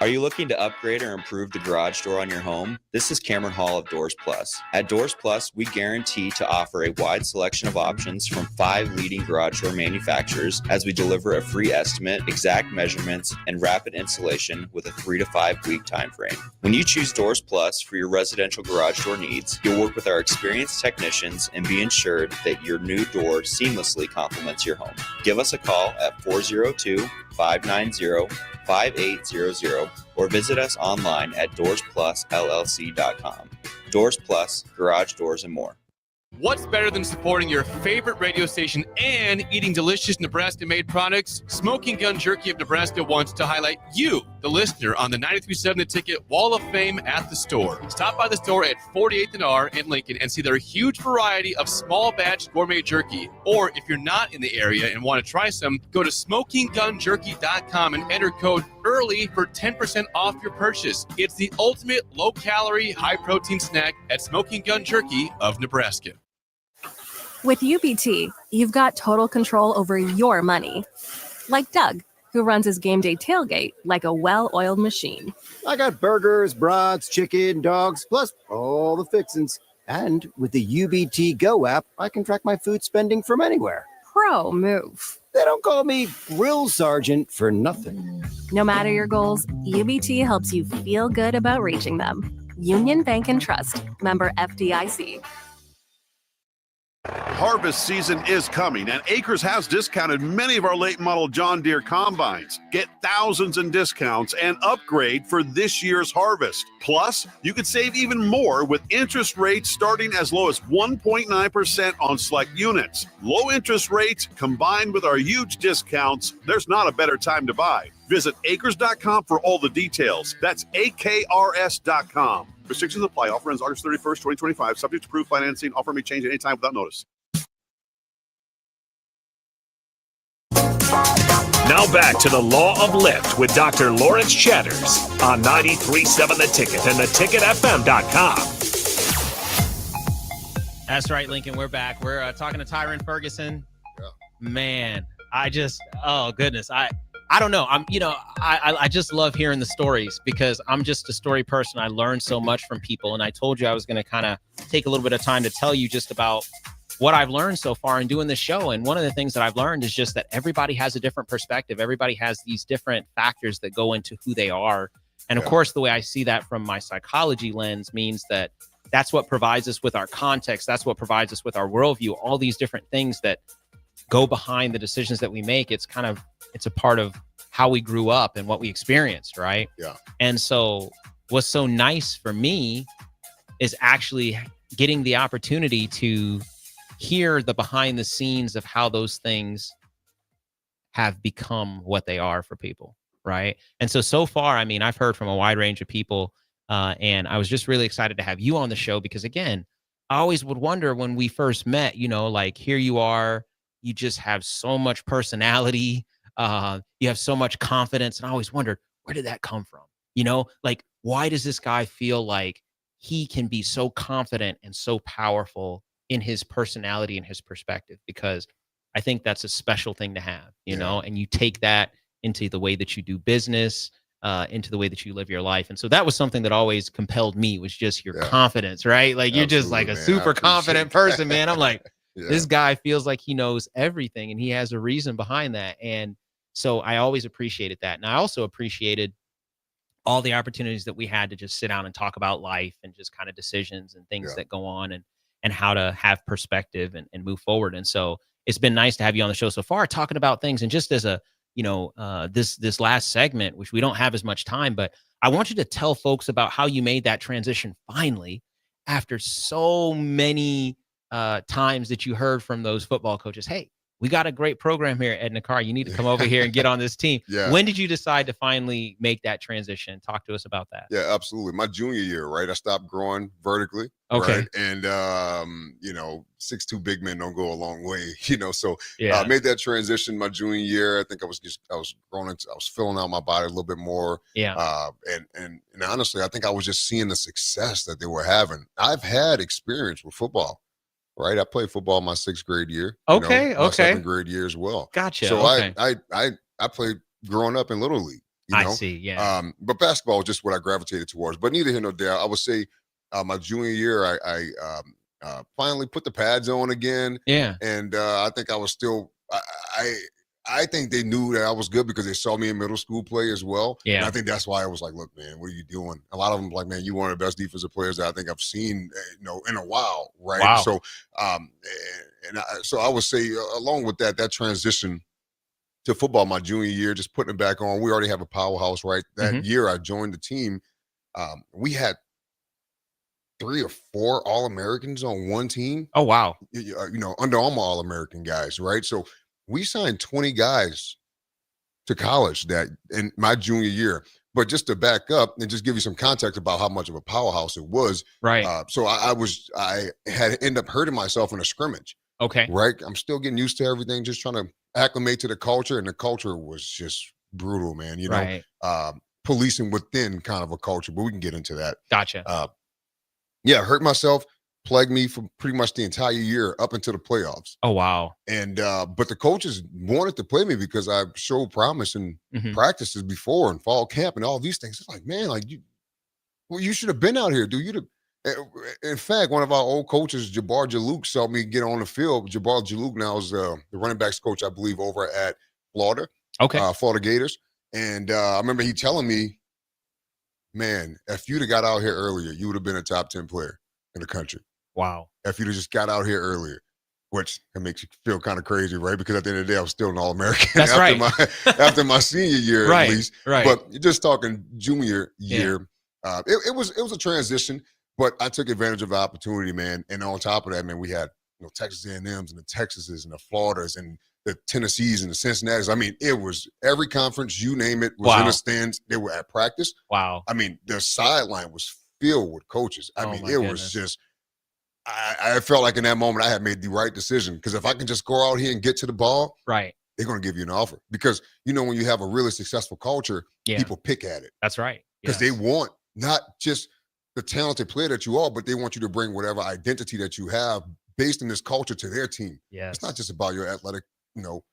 Are you looking to upgrade or improve the garage door on your home? This is Cameron Hall of Doors Plus. At Doors Plus, we guarantee to offer a wide selection of options from 5 leading garage door manufacturers as we deliver a free estimate, exact measurements, and rapid installation with a 3 to 5 week time frame. When you choose Doors Plus for your residential garage door needs, you'll work with our experienced technicians and be ensured that your new door seamlessly complements your home. Give us a call at 402-590-5255 5800 or visit us online at DoorsPlusLLC.com. Doors Plus, garage doors and more. What's better than supporting your favorite radio station and eating delicious Nebraska-made products? Smoking Gun Jerky of Nebraska wants to highlight you, the listener, on the 93.7 The Ticket Wall of Fame at the store. Stop by the store at 48th and R in Lincoln and see their huge variety of small batch gourmet jerky. Or if you're not in the area and want to try some, go to SmokingGunJerky.com and enter code EARLY for 10% off your purchase. It's the ultimate low-calorie, high-protein snack at Smoking Gun Jerky of Nebraska. With UBT, you've got total control over your money. Like Doug, who runs his game day tailgate like a well-oiled machine. I got burgers, brats, chicken, dogs, plus all the fixins. And with the UBT Go app, I can track my food spending from anywhere. Pro move. They don't call me Grill Sergeant for nothing. No matter your goals, UBT helps you feel good about reaching them. Union Bank and Trust. Member FDIC. Harvest season is coming, and Acres has discounted many of our late model John Deere combines. Get thousands in discounts and upgrade for this year's harvest. Plus, you could save even more with interest rates starting as low as 1.9% on select units. Low interest rates combined with our huge discounts, there's not a better time to buy. Visit acres.com for all the details. That's AKRS.com. Restrictions apply. Offer ends August 31st, 2025. Subject to approved financing. Offer may change at any time without notice. Now back to the Law of Lift with Dr. Lawrence Chatters on 93.7 The Ticket and theticketfm.com. That's right, Lincoln. We're back. We're talking to Tyron Ferguson. Yeah. Man, oh goodness. I don't know. I just love hearing the stories because I'm just a story person. I learned so much from people. And I told you I was going to kind of take a little bit of time to tell you just about what I've learned so far in doing this show. And one of the things that I've learned is just that everybody has a different perspective. Everybody has these different factors that go into who they are. And of course, the way I see that from my psychology lens means that that's what provides us with our context. That's what provides us with our worldview, all these different things that go behind the decisions that we make. It's a part of how we grew up and what we experienced, right? Yeah. And so what's so nice for me is actually getting the opportunity to hear the behind the scenes of how those things have become what they are for people, right? And so far, I mean, I've heard from a wide range of people, and I was just really excited to have you on the show because, again, I always would wonder when we first met, like here you are, you just have so much personality, you have so much confidence, and I always wondered, where did that come from? Like, why does this guy feel like he can be so confident and so powerful in his personality and his perspective? Because I think that's a special thing to have, you know, and you take that into the way that you do business, into the way that you live your life. And so that was something that always compelled me, was just your confidence, right? Like you're just like a super confident person, man. I'm like, this guy feels like he knows everything and he has a reason behind that. And so I always appreciated that. And I also appreciated all the opportunities that we had to just sit down and talk about life and just kind of decisions and things that go on and how to have perspective and move forward. And so it's been nice to have you on the show so far talking about things. And just as a, this last segment, which we don't have as much time, but I want you to tell folks about how you made that transition finally after so many times that you heard from those football coaches. Hey, we got a great program here at Nakar. You need to come over here and get on this team. When did you decide to finally make that transition? Talk to us about that. Yeah, absolutely. My junior year, right? I stopped growing vertically. Okay. Right? And, 6'2" big men don't go a long way, so I made that transition my junior year. I think I was growing into, I was filling out my body a little bit more. Yeah. And honestly, I think I was just seeing the success that they were having. I've had experience with football. Right, I played football my 6th grade year. My 7th grade year as well. Gotcha. So I played growing up in Little League. I see. Yeah. But basketball was just what I gravitated towards. But neither here nor there. I would say my junior year, I finally put the pads on again. Yeah. And I think I was still. I think they knew that I was good because they saw me in middle school play as well. Yeah. And I think that's why I was like, look, man, what are you doing? A lot of them like, man, you one of the best defensive players that I think I've seen, in a while. Right. Wow. So, so I would say along with that transition to football my junior year, just putting it back on. We already have a powerhouse, right? That year I joined the team. We had 3 or 4 All-Americans on one team. Oh, wow. Under Armour All-American guys, right? So we signed 20 guys to college that in my junior year. But just to back up and just give you some context about how much of a powerhouse it was. Right. So I had ended up hurting myself in a scrimmage. Okay. Right. I'm still getting used to everything, just trying to acclimate to the culture. And the culture was just brutal, man. Right. Policing within kind of a culture, but we can get into that. Gotcha. Hurt myself, plagued me for pretty much the entire year up until the playoffs. Oh, wow. And but the coaches wanted to play me because I showed promise in practices before and fall camp and all these things. It's like, man, like you should have been out here, dude. In fact, one of our old coaches, Jabbar Jalouk, saw me get on the field. Jabbar Jalouk now is the running backs coach, I believe, over at Florida. Okay. Florida Gators. And I remember he telling me, man, if you'd have got out here earlier, you would have been a top 10 player in the country. Wow. If you'd have just got out here earlier, which it makes you feel kind of crazy, right? Because at the end of the day, I was still an All-American. That's right. After my senior year, Right, at least. right. But you're just talking junior year. It was a transition, but I took advantage of the opportunity, man. And on top of that, man, we had Texas A&Ms and the Texases and the Floridas and the Tennessees and the Cincinnatis. I mean, it was every conference, you name it, was in the stands. They were at practice. Wow. I mean, the sideline was filled with coaches. I mean, it was just, I felt like in that moment I had made the right decision, because if I can just go out here and get to the ball, right, they're going to give you an offer. Because, when you have a really successful culture, people pick at it. That's right. Because they want not just the talented player that you are, but they want you to bring whatever identity that you have based in this culture to their team. Yes. It's not just about your athletic,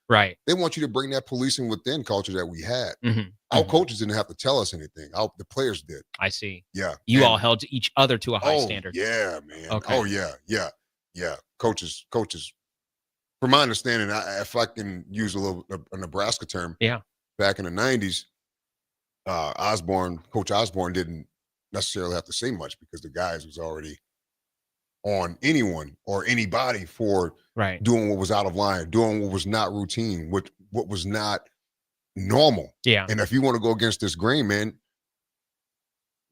right. They want you to bring that policing within culture that we had. Our coaches didn't have to tell us anything. The players did. I see. Yeah. You all held each other to a high standard. Yeah, man. Okay. Oh, yeah. Coaches. From my understanding, if I can use a Nebraska term, back in the 90s, Coach Osborne didn't necessarily have to say much, because the guys was already on anyone or anybody for doing what was out of line, doing what was not routine, what was not normal. Yeah. And if you want to go against this grain, man,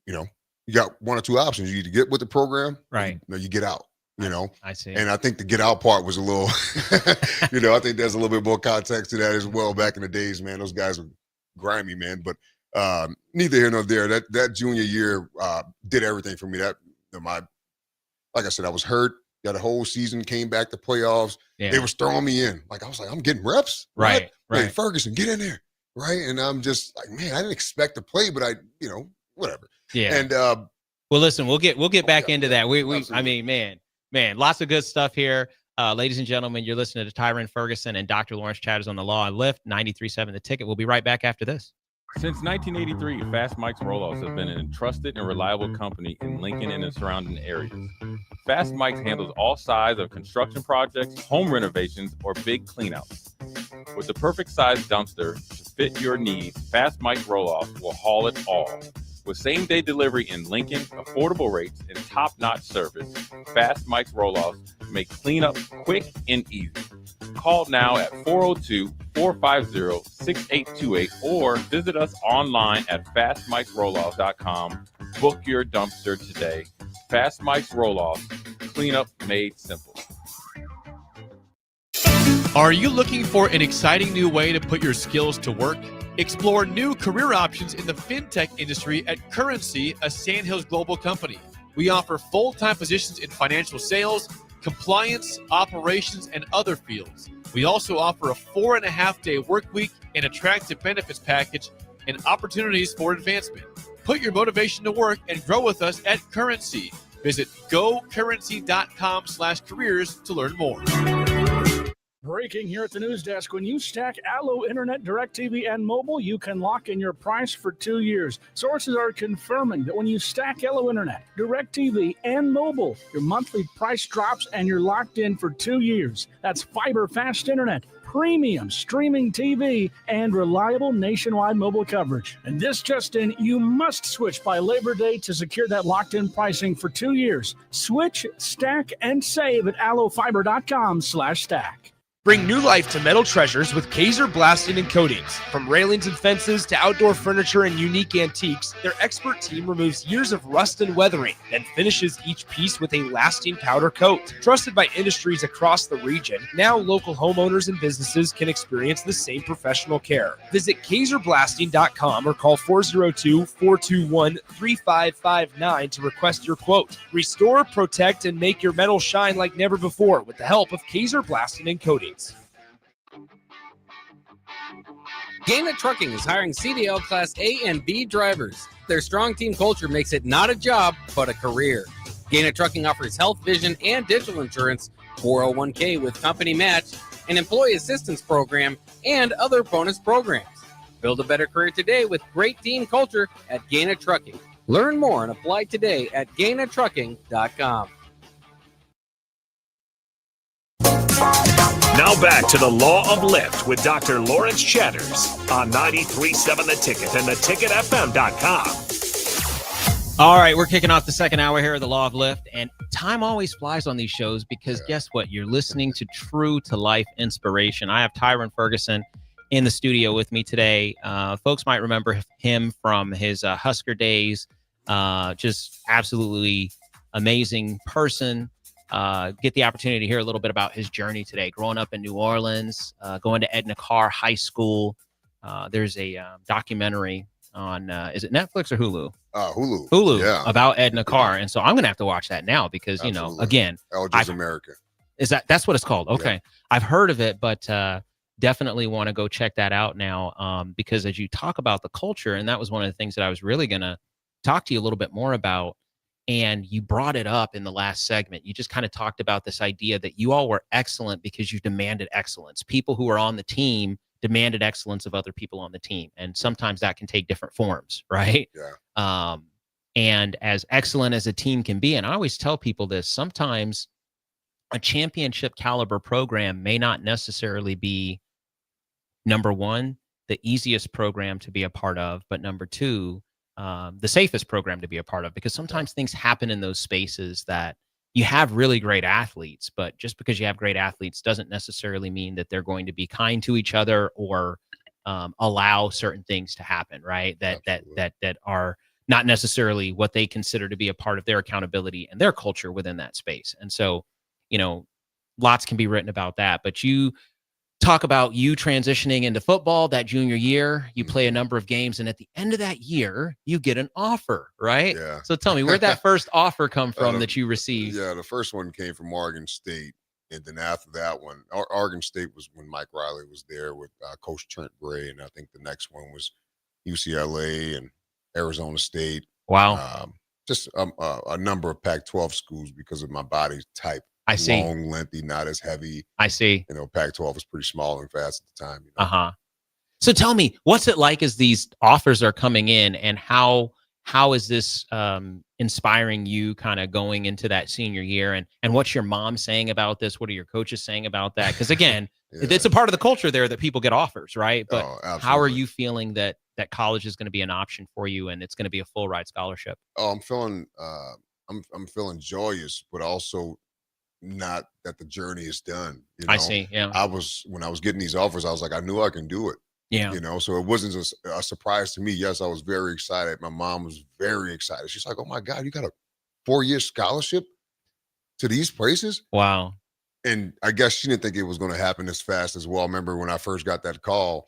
you got one or two options. You either get with the program, right? Or you get out. I see. And I think the get out part was a little, I think there's a little bit more context to that as well. Back in the days, man, those guys were grimy, man. But neither here nor there. That junior year did everything for me. Like I said, I was hurt. Got a whole season, came back to playoffs. Yeah. They was throwing me in. Like, I was like, I'm getting reps. Right. Hey, Ferguson, get in there. Right. And I'm just like, man, I didn't expect to play, but whatever. Yeah. And well, listen, we'll get back into that. I mean, man, lots of good stuff here. Ladies and gentlemen, you're listening to Tyron Ferguson and Dr. Lawrence Chatters on the Law and Lift, 93.7 The Ticket. We'll be right back after this. Since 1983, Fast Mike's Rollouts has been a trusted and reliable company in Lincoln and the surrounding areas. Fast Mike's handles all sides of construction projects, home renovations, or big cleanouts. With the perfect size dumpster to fit your needs, Fast Mike's Rollouts will haul it all. With same-day delivery in Lincoln, affordable rates, and top-notch service, Fast Mike's Rollouts make cleanup quick and easy. Call now at 402-450-6828 or visit us online at fastmikesrollouts.com. Book your dumpster today. Fast Mike's Rollouts, cleanup made simple. Are you looking for an exciting new way to put your skills to work? Explore new career options in the fintech industry at Currency, a Sandhills Global company. We offer full-time positions in financial sales, compliance, operations, and other fields. We also offer a 4.5-day work week, an attractive benefits package, and opportunities for advancement. Put your motivation to work and grow with us at Currency. Visit gocurrency.com/careers to learn more. Breaking here at the news desk. When you stack Allo Internet, DirecTV, and mobile, you can lock in your price for 2 years. Sources are confirming that when you stack Allo Internet, DirecTV, and mobile, your monthly price drops and you're locked in for 2 years. That's fiber fast internet, premium streaming TV, and reliable nationwide mobile coverage. And this just in, you must switch by Labor Day to secure that locked-in pricing for 2 years. Switch, stack, and save at allofiber.com/stack. Bring new life to metal treasures with Kaiser Blasting and Coatings. From railings and fences to outdoor furniture and unique antiques, their expert team removes years of rust and weathering, then finishes each piece with a lasting powder coat. Trusted by industries across the region, now local homeowners and businesses can experience the same professional care. Visit KaiserBlasting.com or call 402-421-3559 to request your quote. Restore, protect, and make your metal shine like never before with the help of Kaiser Blasting and Coatings. Gaina Trucking is hiring CDL Class A and B drivers. Their strong team culture makes it not a job, but a career. Gaina Trucking offers health, vision, and digital insurance, 401k with company match, an employee assistance program, and other bonus programs. Build a better career today with great team culture at Gaina Trucking. Learn more and apply today at GainaTrucking.com. Now back to the Law of Lift with Dr. Lawrence Chatters on 93.7 The Ticket and theticketfm.com. All right, we're kicking off the second hour here of the Law of Lift, and time always flies on these shows because guess what? You're listening to true to life inspiration. I have Tyron Ferguson in the studio with me today. Folks might remember him from his Husker days. Just absolutely amazing person. Get the opportunity to hear a little bit about his journey today, growing up in New Orleans, going to Edna Karr High School. There's a documentary on, is it Netflix or Hulu? Hulu. Yeah. About Edna Karr. And so I'm going to have to watch that now because, you know, again, Eldridge America. That's what it's called? Okay. Yeah. I've heard of it, but definitely want to go check that out now because as you talk about the culture, and that was one of the things that I was really going to talk to you a little bit more about. And you brought it up in the last segment. You just kind of talked about this idea that you all were excellent because you demanded excellence. People who were on the team demanded excellence of other people on the team. And sometimes that can take different forms, right? Yeah. And as excellent as a team can be, and I always tell people this, sometimes a championship caliber program may not necessarily be, number one, the easiest program to be a part of, but number two, the safest program to be a part of, because sometimes things happen in those spaces that you have really great athletes, but just because you have great athletes doesn't necessarily mean that they're going to be kind to each other or allow certain things to happen, right? That are not necessarily what they consider to be a part of their accountability and their culture within that space. And so, you know, lots can be written about that, but you talk about you transitioning into football that junior year. You play a number of games, and at the end of that year, you get an offer, right? Yeah. So tell me, where'd that first offer come from that you received? Yeah, the first one came from Oregon State. And then after that one, Oregon State was when Mike Riley was there with Coach Trent Bray. And I think the next one was UCLA and Arizona State. Wow. Just a number of Pac-12 schools because of my body type. I see. Long, lengthy, not as heavy. I see. You know, Pac-12 was pretty small and fast at the time. You know? So tell me, what's it like as these offers are coming in, and how is this inspiring you kind of going into that senior year? And what's your mom saying about this? What are your coaches saying about that? Because again, it's a part of the culture there that people get offers, right? But how are you feeling that college is going to be an option for you and it's going to be a full ride scholarship? Oh, I'm feeling feeling joyous, but also not that the journey is done. You know? I see. Yeah. When I was getting these offers, I was like, I knew I can do it. Yeah. You know, so it wasn't a surprise to me. Yes, I was very excited. My mom was very excited. She's like, oh my God, you got a 4-year scholarship to these places? Wow. And I guess she didn't think it was going to happen as fast as well. I remember when I first got that call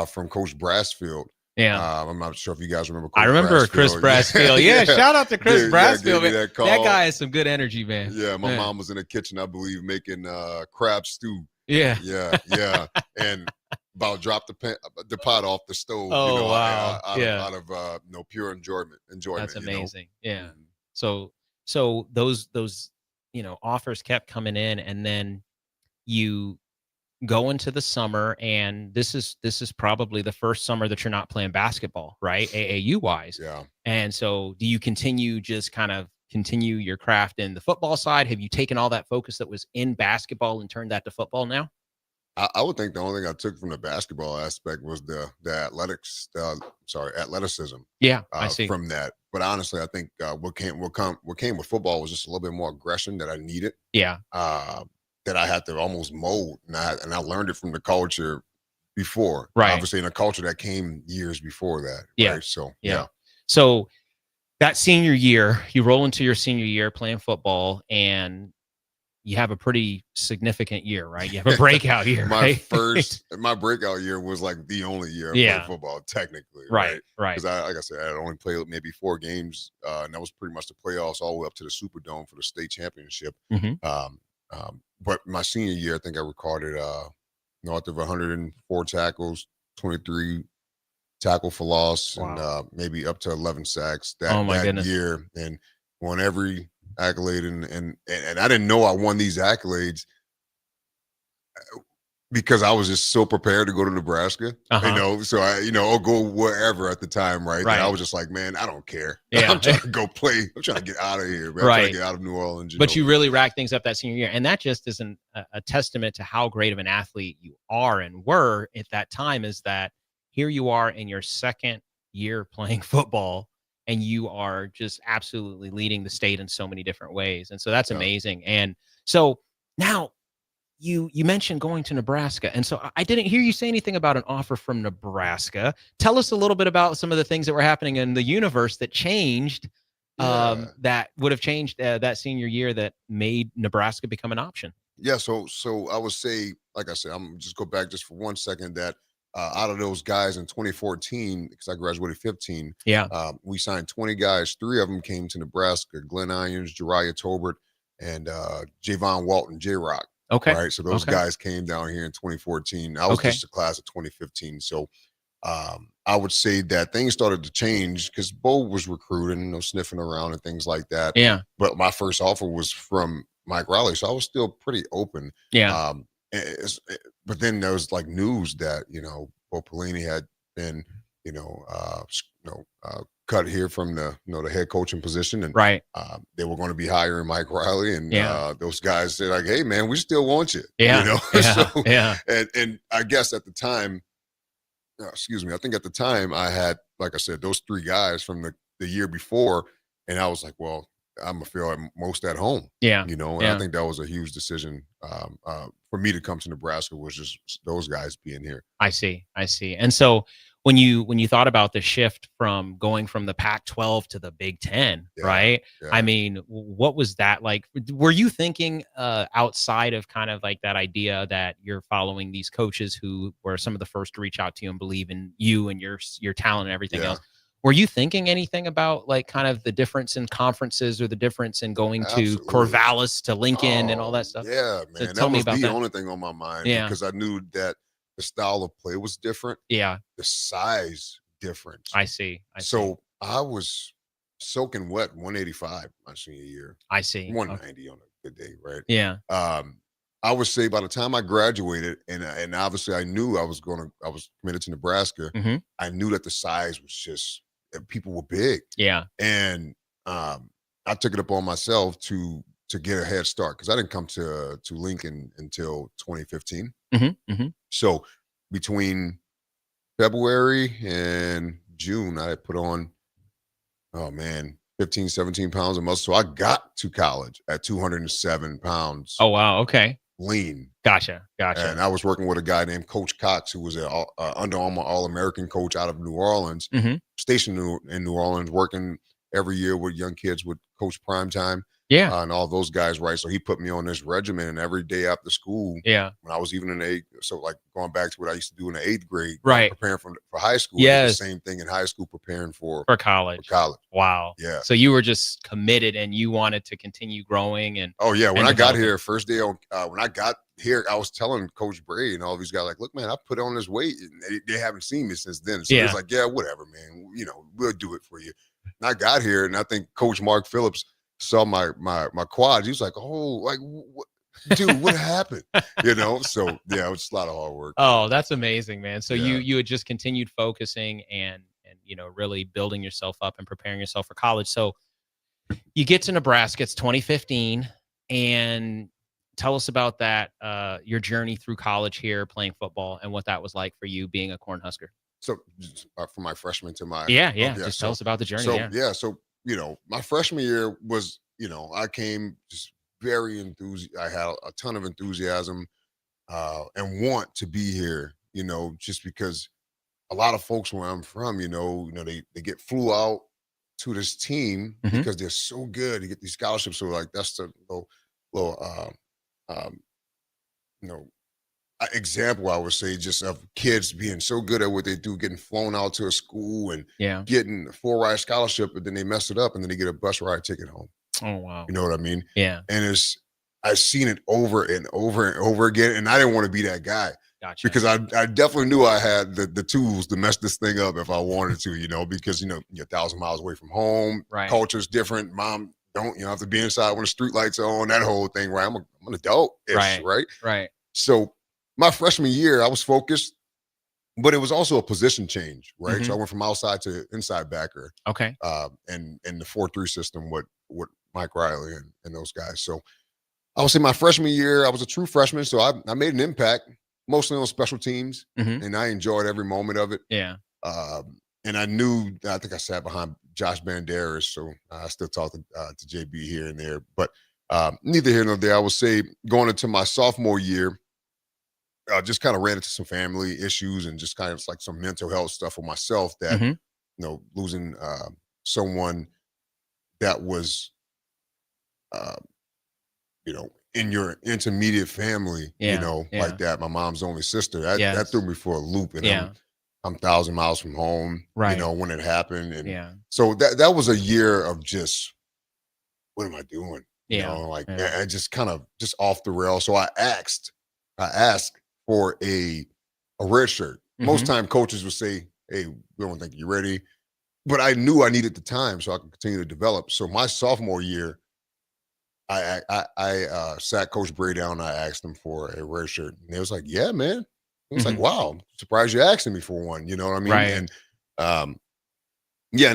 from Coach Brassfield. Yeah. I'm not sure if you guys remember Coach I remember Brassfield. Chris Brassfield. Yeah, shout out to Chris Brassfield. Man. That guy has some good energy, man. Yeah, my mom was in the kitchen, I believe, making crab stew. Yeah. Yeah. And about dropped the pot off the stove. Oh, you know, wow. Out of pure enjoyment. That's amazing. You know? Yeah. So those offers kept coming in, and then you go into the summer, and this is probably the first summer that you're not playing basketball, right? AAU wise. Yeah. And so do you continue your craft in the football side? Have you taken all that focus that was in basketball and turned that to football now? I would think the only thing I took from the basketball aspect was the athleticism. Yeah, I see. From that. But honestly, I think what came with football was just a little bit more aggression that I needed. Yeah. that I had to almost mold, and I learned it from the culture before, Right. obviously in a culture that came years before that. Yeah. Right? So Yeah. So that senior year, you roll into your senior year playing football, and you have a pretty significant year, right? You have a breakout year, my right? my breakout year was like the only year I Yeah. played football, technically. Right, right. Because like I said, I only played maybe 4 games, and that was pretty much the playoffs all the way up to the Superdome for the state championship. Mhm. But my senior year, I think I recorded north of 104 tackles, 23 tackle for loss, and maybe up to 11 sacks Oh, my that goodness. year, and won every accolade. And I didn't know I won these accolades because I was just so prepared to go to Nebraska, so or go wherever at the time, right? Right. And I was just like, man, I don't care. Yeah. I'm trying to go play. I'm trying to get out of here, man. I'm trying to get out of New Orleans. But you really racked things up that senior year. And that just is a testament to how great of an athlete you are and were at that time, is that here you are in your second year playing football, and you are just absolutely leading the state in so many different ways. And so that's amazing. And so now you mentioned going to Nebraska. And so I didn't hear you say anything about an offer from Nebraska. Tell us a little bit about some of the things that were happening in the universe that changed, that would have changed that senior year, that made Nebraska become an option. Yeah, so I would say, like I said, I'm just go back just for 1 second, that out of those guys in 2014, because I graduated 15, we signed 20 guys. 3 of them came to Nebraska: Glenn Irons, Jariah Tolbert, and Javon Walton, J-Rock. Okay. Right. So those guys came down here in 2014. I was just a class of 2015. So I would say that things started to change because Bo was recruiting, sniffing around and things like that. Yeah. But my first offer was from Mike Riley, so I was still pretty open. Yeah. But then there was like news that Bo Pelini had been cut here from the the head coaching position, and they were going to be hiring Mike Riley, and those guys said like, hey man, we still want you. And I guess at the time, I think at the time I had, like I said, those 3 guys from the year before, and I was like, well, I'm gonna feel most at home. And I think that was a huge decision for me to come to Nebraska, was just those guys being here. I see. And so when you thought about the shift from going from the Pac-12 to the Big Ten, right? Yeah. I mean, what was that like? Were you thinking outside of kind of like that idea that you're following these coaches who were some of the first to reach out to you and believe in you and your talent and everything else? Were you thinking anything about like kind of the difference in conferences, or the difference in going to Corvallis to Lincoln and all that stuff? Yeah, man. So That was the only thing on my mind, because I knew that the style of play was different. Yeah. The size difference. I see. So I was soaking wet 185 my senior year. I see. 190 on a good day, right? Yeah. I would say by the time I graduated, and obviously I knew I was committed to Nebraska. Mm-hmm. I knew that the size was just, people were big. Yeah. And I took it upon myself to get a head start, because I didn't come to Lincoln until 2015. Mm-hmm. Mm-hmm. So between February and June, I had put on, 15, 17 pounds of muscle. So I got to college at 207 pounds. Oh, wow. Okay. Lean. Gotcha. And I was working with a guy named Coach Cox, who was an Under Armour All-American coach out of New Orleans, stationed in New Orleans, working every year with young kids with Coach Primetime. Yeah. And all those guys, right? So he put me on this regimen, and every day after school, when I was even in the like going back to what I used to do in the 8th grade, right, preparing for high school. I did the same thing in high school, preparing for college. Wow. Yeah. So you were just committed, and you wanted to continue growing. And when I got here, first day when I got here, I was telling Coach Bray and all these guys, like, look, man, I put on this weight, and they haven't seen me since then. So it's like, yeah, whatever, man. We'll do it for you. And I got here, and I think Coach Mark Phillips saw my quads. He was like, oh, like, dude, what happened? So yeah, it was just a lot of hard work. Oh, that's amazing, man. So you had just continued focusing and really building yourself up and preparing yourself for college. So you get to Nebraska, it's 2015, and tell us about that, your journey through college here, playing football, and what that was like for you being a Cornhusker. So from my freshman to my just tell us about the journey. So my freshman year was, I came just I had a ton of enthusiasm and want to be here, just because a lot of folks where I'm from, they get flew out to this team because they're so good. You get these scholarships. So like that's the little example I would say, just of kids being so good at what they do, getting flown out to a school and getting a full ride scholarship, but then they mess it up and then they get a bus ride ticket home. Oh wow. You know what I mean? Yeah. And I've seen it over and over and over again, and I didn't want to be that guy. Gotcha. Because I definitely knew I had the tools to mess this thing up if I wanted to, because you're 1,000 miles away from home, right. Culture's different. Mom don't have to be inside when the street lights are on, that whole thing, right? I'm an adult, right? So my freshman year, I was focused, but it was also a position change, right? So I went from outside to inside backer. Okay. And the 4-3 system with Mike Riley and those guys. So I would say my freshman year, I was a true freshman, so I made an impact. Mostly on special teams, and I enjoyed every moment of it. Yeah. And I think I sat behind Josh Banderas, so I still talk to JB here and there. But neither here nor there. I would say going into my sophomore year, just kind of ran into some family issues and just kind of like some mental health stuff for myself that, losing someone that was, in your intermediate family, like that. My mom's only sister. That threw me for a loop. And I'm 1,000 miles from home, when it happened. And so that was a year of just, what am I doing? And just kind of just off the rail. So I asked for a red shirt. Most time coaches would say, hey, we don't think you're ready. But I knew I needed the time so I could continue to develop. So my sophomore year, I sat Coach Bray down and I asked him for a red shirt. And he was like, yeah, man. It was like, wow, I'm surprised you're asking me for one. You know what I mean? Right. And and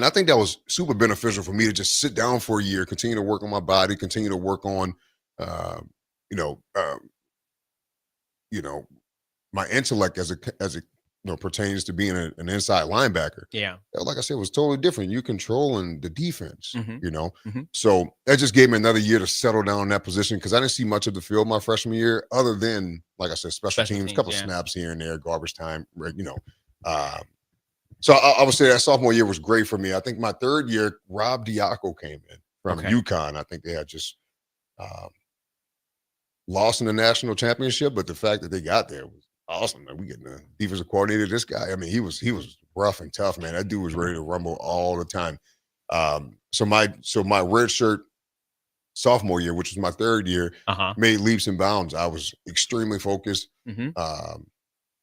I think that was super beneficial for me to just sit down for a year, continue to work on my body, continue to work on my intellect as it pertains to being an inside linebacker. Yeah. Like I said, it was totally different. You controlling the defense, So that just gave me another year to settle down in that position because I didn't see much of the field my freshman year other than, like I said, special teams, a couple snaps here and there, garbage time, So I would say that sophomore year was great for me. I think my third year, Rob Diaco came in from UConn. I think they had just lost in the national championship, but the fact that they got there was awesome, man. We getting a defensive coordinator. This guy, I mean, he was rough and tough, man. That dude was ready to rumble all the time. So my red shirt sophomore year, which was my third year, made leaps and bounds. I was extremely focused.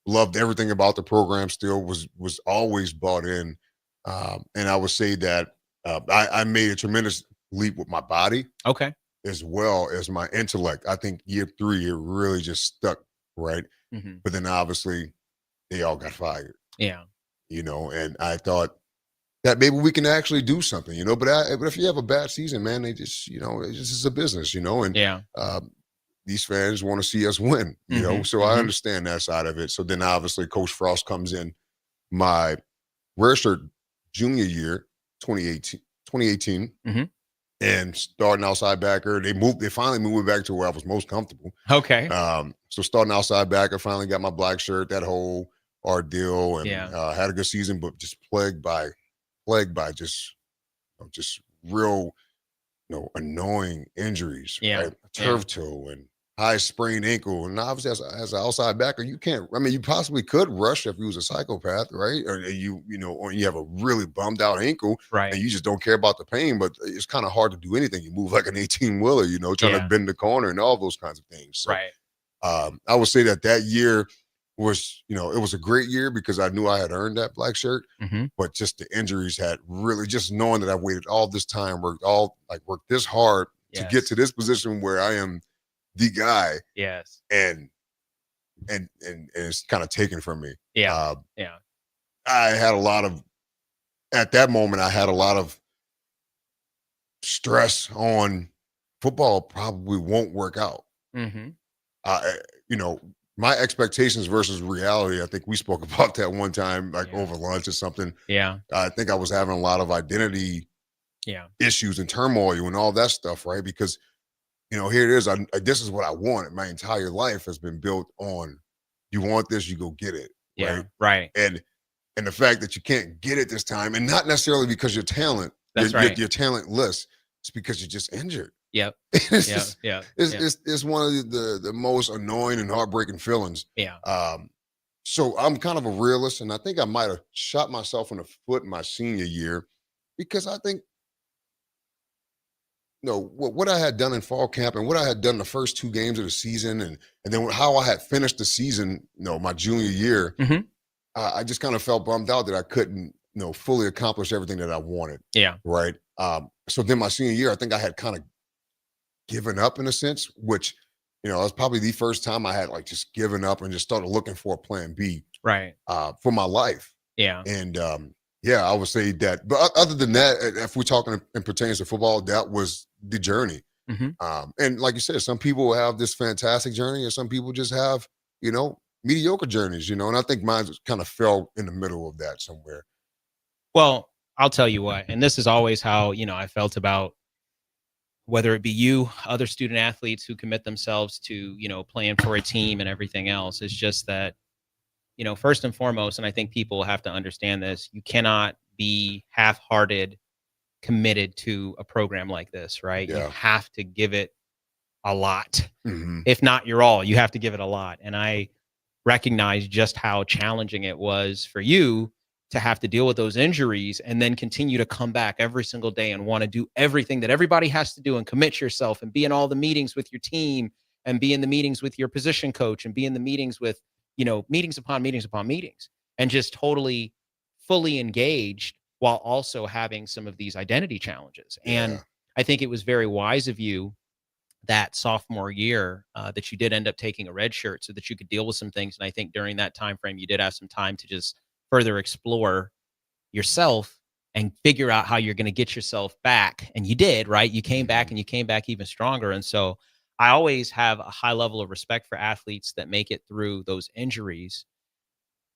Loved everything about the program. Still was always bought in. And I would say that I made a tremendous leap with my body. Okay. As well as my intellect. I think year 3, it really just stuck, right? But then obviously they all got fired. Yeah. And I thought that maybe we can actually do something, but if you have a bad season, man, they just, it's just a business, and these fans want to see us win, so I understand that side of it. So then obviously Coach Frost comes in my redshirt junior year, 2018. And starting outside backer, they finally moved back to where I was most comfortable. Okay. So starting outside backer, finally got my black shirt, that whole ordeal, and had a good season, but just plagued by just real, annoying injuries. Right? Turf toe and high sprained ankle, and obviously as an outside backer, you can't. I mean, you possibly could rush if you was a psychopath, right? Or or you have a really bummed out ankle, right? And you just don't care about the pain. But it's kind of hard to do anything. You move like an 18-wheeler, trying to bend the corner and all those kinds of things. So, right. I would say that year was, it was a great year because I knew I had earned that black shirt. But just the injuries had really, just knowing that I've waited all this time, worked this hard to get to this position where I am the guy. Yes. And it's kind of taken from me. Yeah. I had at that moment, I had a lot of stress on football probably won't work out. My expectations versus reality, I think we spoke about that one time, over lunch or something. Yeah. I think I was having a lot of identity issues and turmoil and all that stuff, right? Because here it is. This is what I wanted. My entire life has been built on, you want this, you go get it. Yeah, right. And the fact that you can't get it this time, and not necessarily because your talent, That's right. Your talentless, it's because you're just injured. Yep. It's Yeah. It's one of the most annoying and heartbreaking feelings. Yeah. So I'm kind of a realist, and I think I might have shot myself in the foot my senior year, because I think, what I had done in fall camp and what I had done the first 2 games of the season, and then how I had finished the season, my junior year, I just kind of felt bummed out that I couldn't, fully accomplish everything that I wanted. Yeah. Right. So then my senior year, I think I had kind of given up in a sense, which, it was probably the first time I had just given up and just started looking for a plan B. Right. For my life. Yeah. And I would say that. But other than that, if we're talking in pertains to football, that was the journey. And like you said, some people have this fantastic journey, and some people just have, mediocre journeys, and I think mine kind of fell in the middle of that somewhere. Well, I'll tell you what, and this is always how, I felt about, whether it be you, other student athletes who commit themselves to, playing for a team and everything else. It's just that, first and foremost, and I think people have to understand this, you cannot be half-hearted committed to a program like this, right? Yeah. You have to give it a lot. Mm-hmm. If not your all, you have to give it a lot. And I recognize just how challenging it was for you to have to deal with those injuries and then continue to come back every single day and want to do everything that everybody has to do and commit yourself and be in all the meetings with your team and be in the meetings with your position coach and be in the meetings with, meetings upon meetings upon meetings, and just totally fully engaged while also having some of these identity challenges. And I think it was very wise of you that sophomore year that you did end up taking a red shirt so that you could deal with some things. And I think during that time frame, you did have some time to just further explore yourself and figure out how you're going to get yourself back. And you did, right? You came back, and you came back even stronger. And so I always have a high level of respect for athletes that make it through those injuries.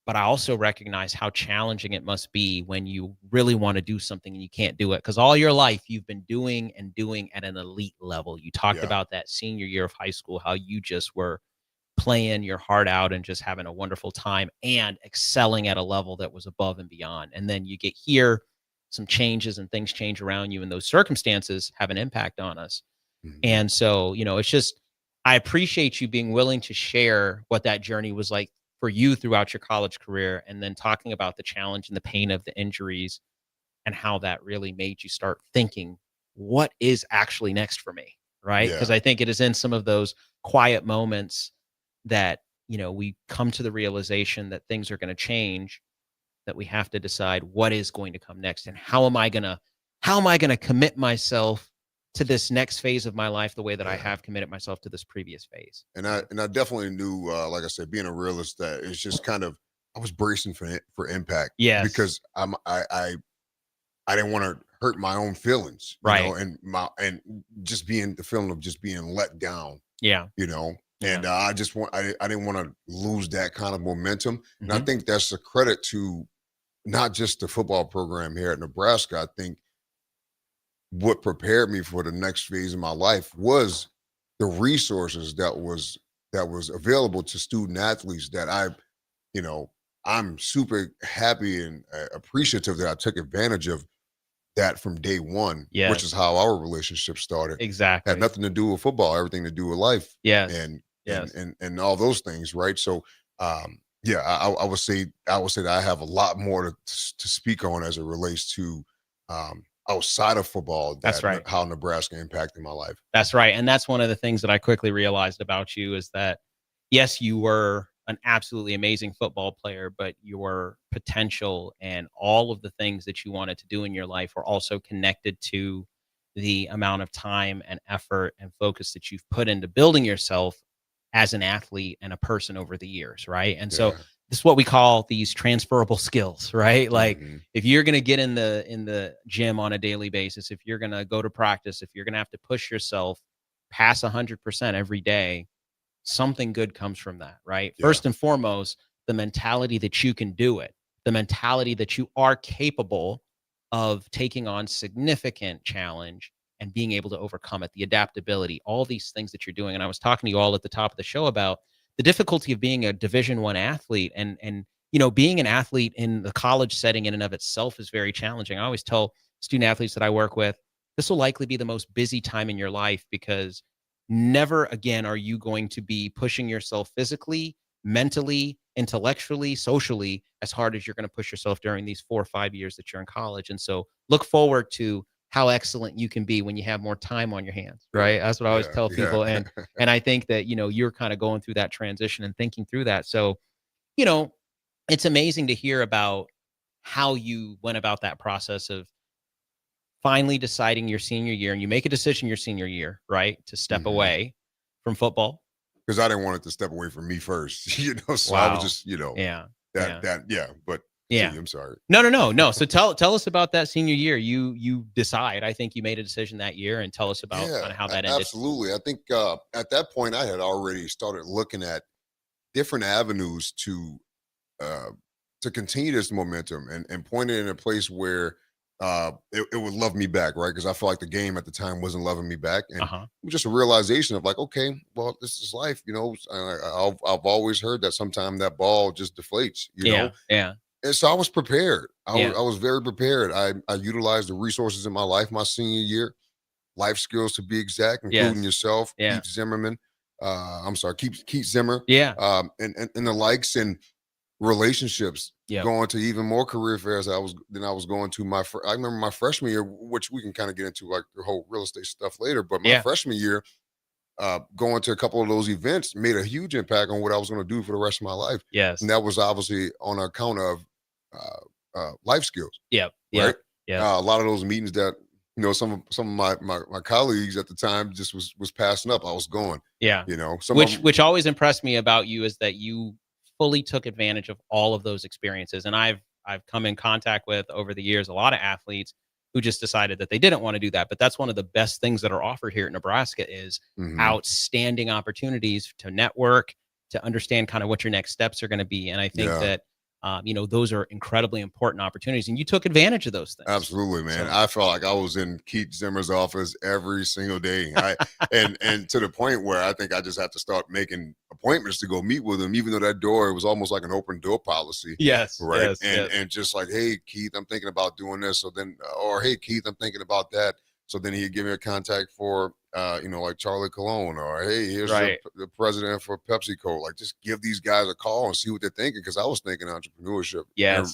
But I also recognize how challenging it must be when you really want to do something and you can't do it, because all your life you've been doing at an elite level. You talked about that senior year of high school, how you just were playing your heart out and just having a wonderful time and excelling at a level that was above and beyond. And then you get here, some changes and things change around you, and those circumstances have an impact on us. And so, it's just, I appreciate you being willing to share what that journey was like for you throughout your college career, and then talking about the challenge and the pain of the injuries and how that really made you start thinking, what is actually next for me? Right. Because I think it is in some of those quiet moments that, we come to the realization that things are going to change, that we have to decide what is going to come next, and how am I going to commit myself to this next phase of my life the way that I have committed myself to this previous phase. And I definitely knew, like I said, being a realist, that it's just kind of, I was bracing for impact. Yes. Because I didn't want to hurt my own feelings, right? And just being the feeling of just being let down. Yeah. And I didn't want to lose that kind of momentum. And I think that's a credit to not just the football program here at Nebraska. I think what prepared me for the next phase of my life was the resources that was available to student athletes, that I'm super happy and appreciative that I took advantage of that from day one, which is how our relationship started. Exactly. Had nothing to do with football, everything to do with life. Yes. And all those things, right? So I would say that I have a lot more to speak on as it relates to outside of football. That's right. How Nebraska impacted my life. That's right. And that's one of the things that I quickly realized about you, is that, yes, you were an absolutely amazing football player, but your potential and all of the things that you wanted to do in your life were also connected to the amount of time and effort and focus that you've put into building yourself as an athlete and a person over the years, right? And so this is what we call these transferable skills, right? Like if you're going to get in the gym on a daily basis, if you're going to go to practice, if you're going to have to push yourself past 100% every day, something good comes from that, right? First and foremost, the mentality that you can do it, the mentality that you are capable of taking on significant challenge and being able to overcome it, the adaptability, all these things that you're doing. And I was talking to you all at the top of the show about the difficulty of being a Division I athlete, and being an athlete in the college setting in and of itself is very challenging. I always tell student athletes that I work with, this will likely be the most busy time in your life, because never again are you going to be pushing yourself physically, mentally, intellectually, socially as hard as you're going to push yourself during these 4 or 5 years that you're in college. And so look forward to how excellent you can be when you have more time on your hands, right? That's what I always tell people. And I think that, you're kind of going through that transition and thinking through that. So, it's amazing to hear about how you went about that process of finally deciding your senior year, and you make a decision your senior year, right, to step away from football. Because I didn't want it to step away from me first, so I was just, but I'm sorry. No. So tell us about that senior year. You decide, I think you made a decision that year, and tell us about kind of how that ended. Absolutely. I think at that point I had already started looking at different avenues to continue this momentum and point it in a place where it would love me back, right? Because I felt like the game at the time wasn't loving me back, and it was just a realization of like, okay, well, this is life, I've always heard that sometimes that ball just deflates, you know. And so I was prepared. I was very prepared. I utilized the resources in my life my senior year, life skills to be exact, including yourself, Keith Zimmerman. Keith Zimmer. And the likes, and relationships, going to even more career fairs than I was going to I remember my freshman year, which we can kind of get into like the whole real estate stuff later, but my freshman year, going to a couple of those events made a huge impact on what I was going to do for the rest of my life. And that was obviously on account of life skills. Right. A lot of those meetings that some of my colleagues at the time just was passing up, I was going. Which always impressed me about you is that you fully took advantage of all of those experiences. And I've come in contact with over the years a lot of athletes who just decided that they didn't want to do that. But that's one of the best things that are offered here at Nebraska is outstanding opportunities to network, to understand kind of what your next steps are going to be. And I think that those are incredibly important opportunities, and you took advantage of those things. Absolutely, man. So, I felt like I was in Keith Zimmer's office every single day. And to the point where I think I just have to start making appointments to go meet with him, even though that door, it was almost like an open door policy. Right. And just like, hey, Keith, I'm thinking about doing this. So then, or hey, Keith, I'm thinking about that. So then he'd give me a contact for, like Charlie Colon, or hey, here's the president for PepsiCo. Like, just give these guys a call and see what they're thinking. Because I was thinking entrepreneurship in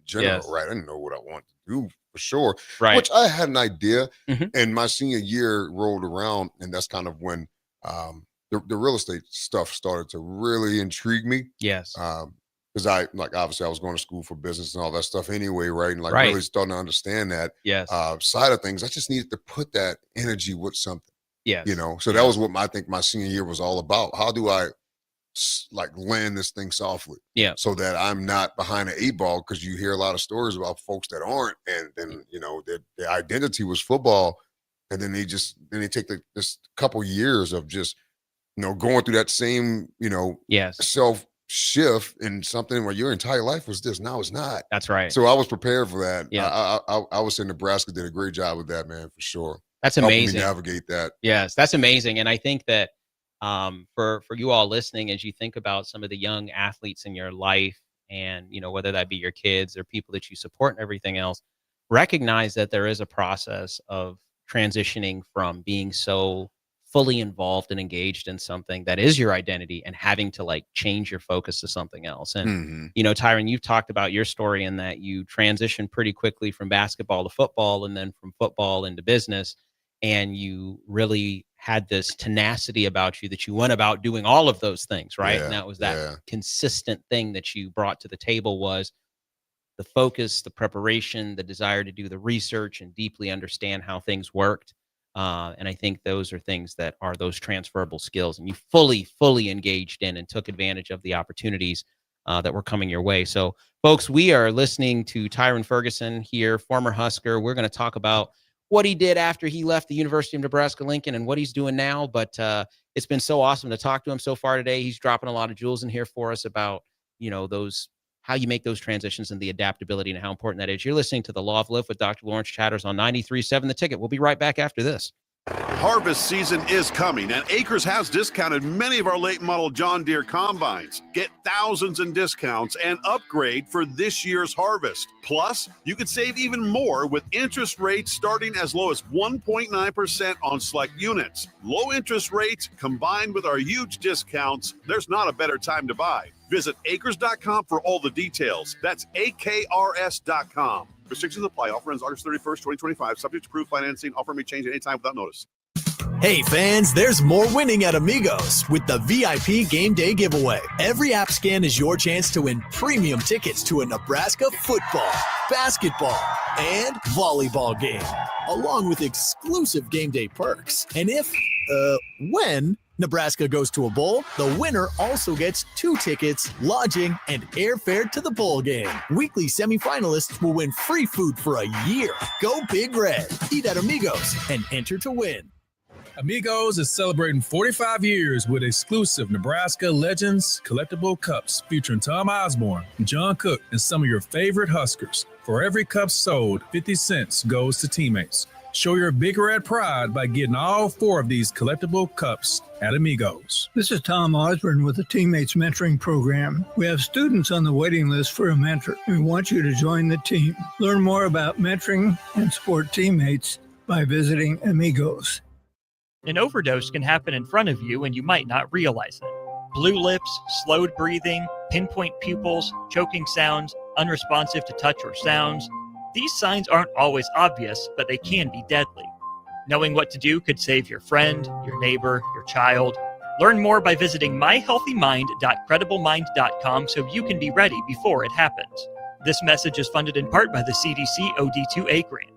general, right? I didn't know what I wanted to do for sure, which I had an idea. And my senior year rolled around, and that's kind of when the real estate stuff started to really intrigue me. Because obviously I was going to school for business and all that stuff anyway, right? And really starting to understand that side of things. I just needed to put that energy with something. So that was what I think my senior year was all about. How do I land this thing softly? So that I'm not behind an 8-ball, because you hear a lot of stories about folks that aren't, and then their identity was football, and then they take this couple years of just going through that same self shift in something where your entire life was this. Now it's not. That's right. So I was prepared for that. I would say Nebraska did a great job with that, man, for sure. That's amazing. Helping me navigate that. Yes, that's amazing. And I think that for you all listening, as you think about some of the young athletes in your life, and whether that be your kids or people that you support and everything else, recognize that there is a process of transitioning from being so fully involved and engaged in something that is your identity and having to change your focus to something else. And, Tyron, you've talked about your story in that you transitioned pretty quickly from basketball to football, and then from football into business. And you really had this tenacity about you that you went about doing all of those things, right? And that was that consistent thing that you brought to the table, was the focus, the preparation, the desire to do the research and deeply understand how things worked. And I think those are things that are those transferable skills, and you fully engaged in and took advantage of the opportunities that were coming your way. So, folks, we are listening to Tyron Ferguson here, former Husker. We're going to talk about what he did after he left the University of Nebraska-Lincoln and what he's doing now. But it's been so awesome to talk to him so far today. He's dropping a lot of jewels in here for us about, those how you make those transitions and the adaptability and how important that is. You're listening to The Law of Lift with Dr. Lawrence Chatters on 93.7 The Ticket. We'll be right back after this. Harvest season is coming, and Acres has discounted many of our late model John Deere combines. Get thousands in discounts and upgrade for this year's harvest. Plus, you could save even more with interest rates starting as low as 1.9% on select units. Low interest rates combined with our huge discounts, there's not a better time to buy. Visit acres.com for all the details. That's AKRS.com. Restrictions apply. Offer ends August 31st, 2025. Subject to approved financing. Offer may change at any time without notice. Hey fans, there's more winning at Amigos with the VIP Game Day giveaway. Every app scan is your chance to win premium tickets to a Nebraska football, basketball, and volleyball game, along with exclusive game day perks. And when Nebraska goes to a bowl, the winner also gets 2 tickets, lodging, and airfare to the bowl game. Weekly semifinalists will win free food for a year. Go Big Red. Eat at Amigos and enter to win. Amigos is celebrating 45 years with exclusive Nebraska Legends collectible cups featuring Tom Osborne, John Cook, and some of your favorite Huskers. For every cup sold, 50 cents goes to teammates. Show your Big Red pride by getting all 4 of these collectible cups at Amigos. This is Tom Osborne with the Teammates Mentoring Program. We have students on the waiting list for a mentor. We want you to join the team. Learn more about mentoring and support teammates by visiting Amigos. An overdose can happen in front of you and you might not realize it. Blue lips, slowed breathing, pinpoint pupils, choking sounds, unresponsive to touch or sounds. These signs aren't always obvious, but they can be deadly. Knowing what to do could save your friend, your neighbor, your child. Learn more by visiting myhealthymind.crediblemmind.com so you can be ready before it happens. This message is funded in part by the CDC OD2A grant.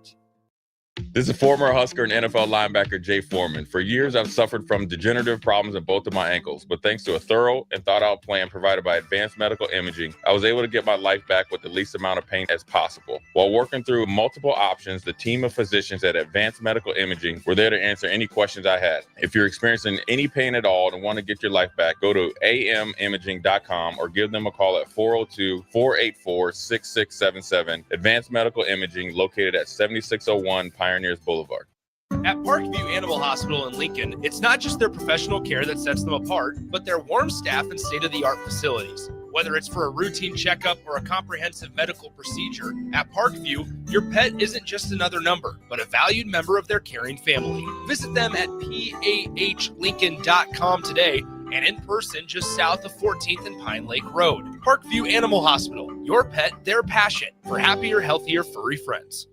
This is former Husker and NFL linebacker Jay Foreman. For years, I've suffered from degenerative problems in both of my ankles, but thanks to a thorough and thought-out plan provided by Advanced Medical Imaging, I was able to get my life back with the least amount of pain as possible. While working through multiple options, the team of physicians at Advanced Medical Imaging were there to answer any questions I had. If you're experiencing any pain at all and want to get your life back, go to amimaging.com or give them a call at 402-484-6677. Advanced Medical Imaging, located at 7601 Pioneers Boulevard. At Parkview Animal Hospital in Lincoln, it's not just their professional care that sets them apart, but their warm staff and state-of-the-art facilities. Whether it's for a routine checkup or a comprehensive medical procedure, at Parkview, your pet isn't just another number, but a valued member of their caring family. Visit them at PAHLincoln.com today and in person just south of 14th and Pine Lake Road. Parkview Animal Hospital, your pet, their passion for happier, healthier, furry friends.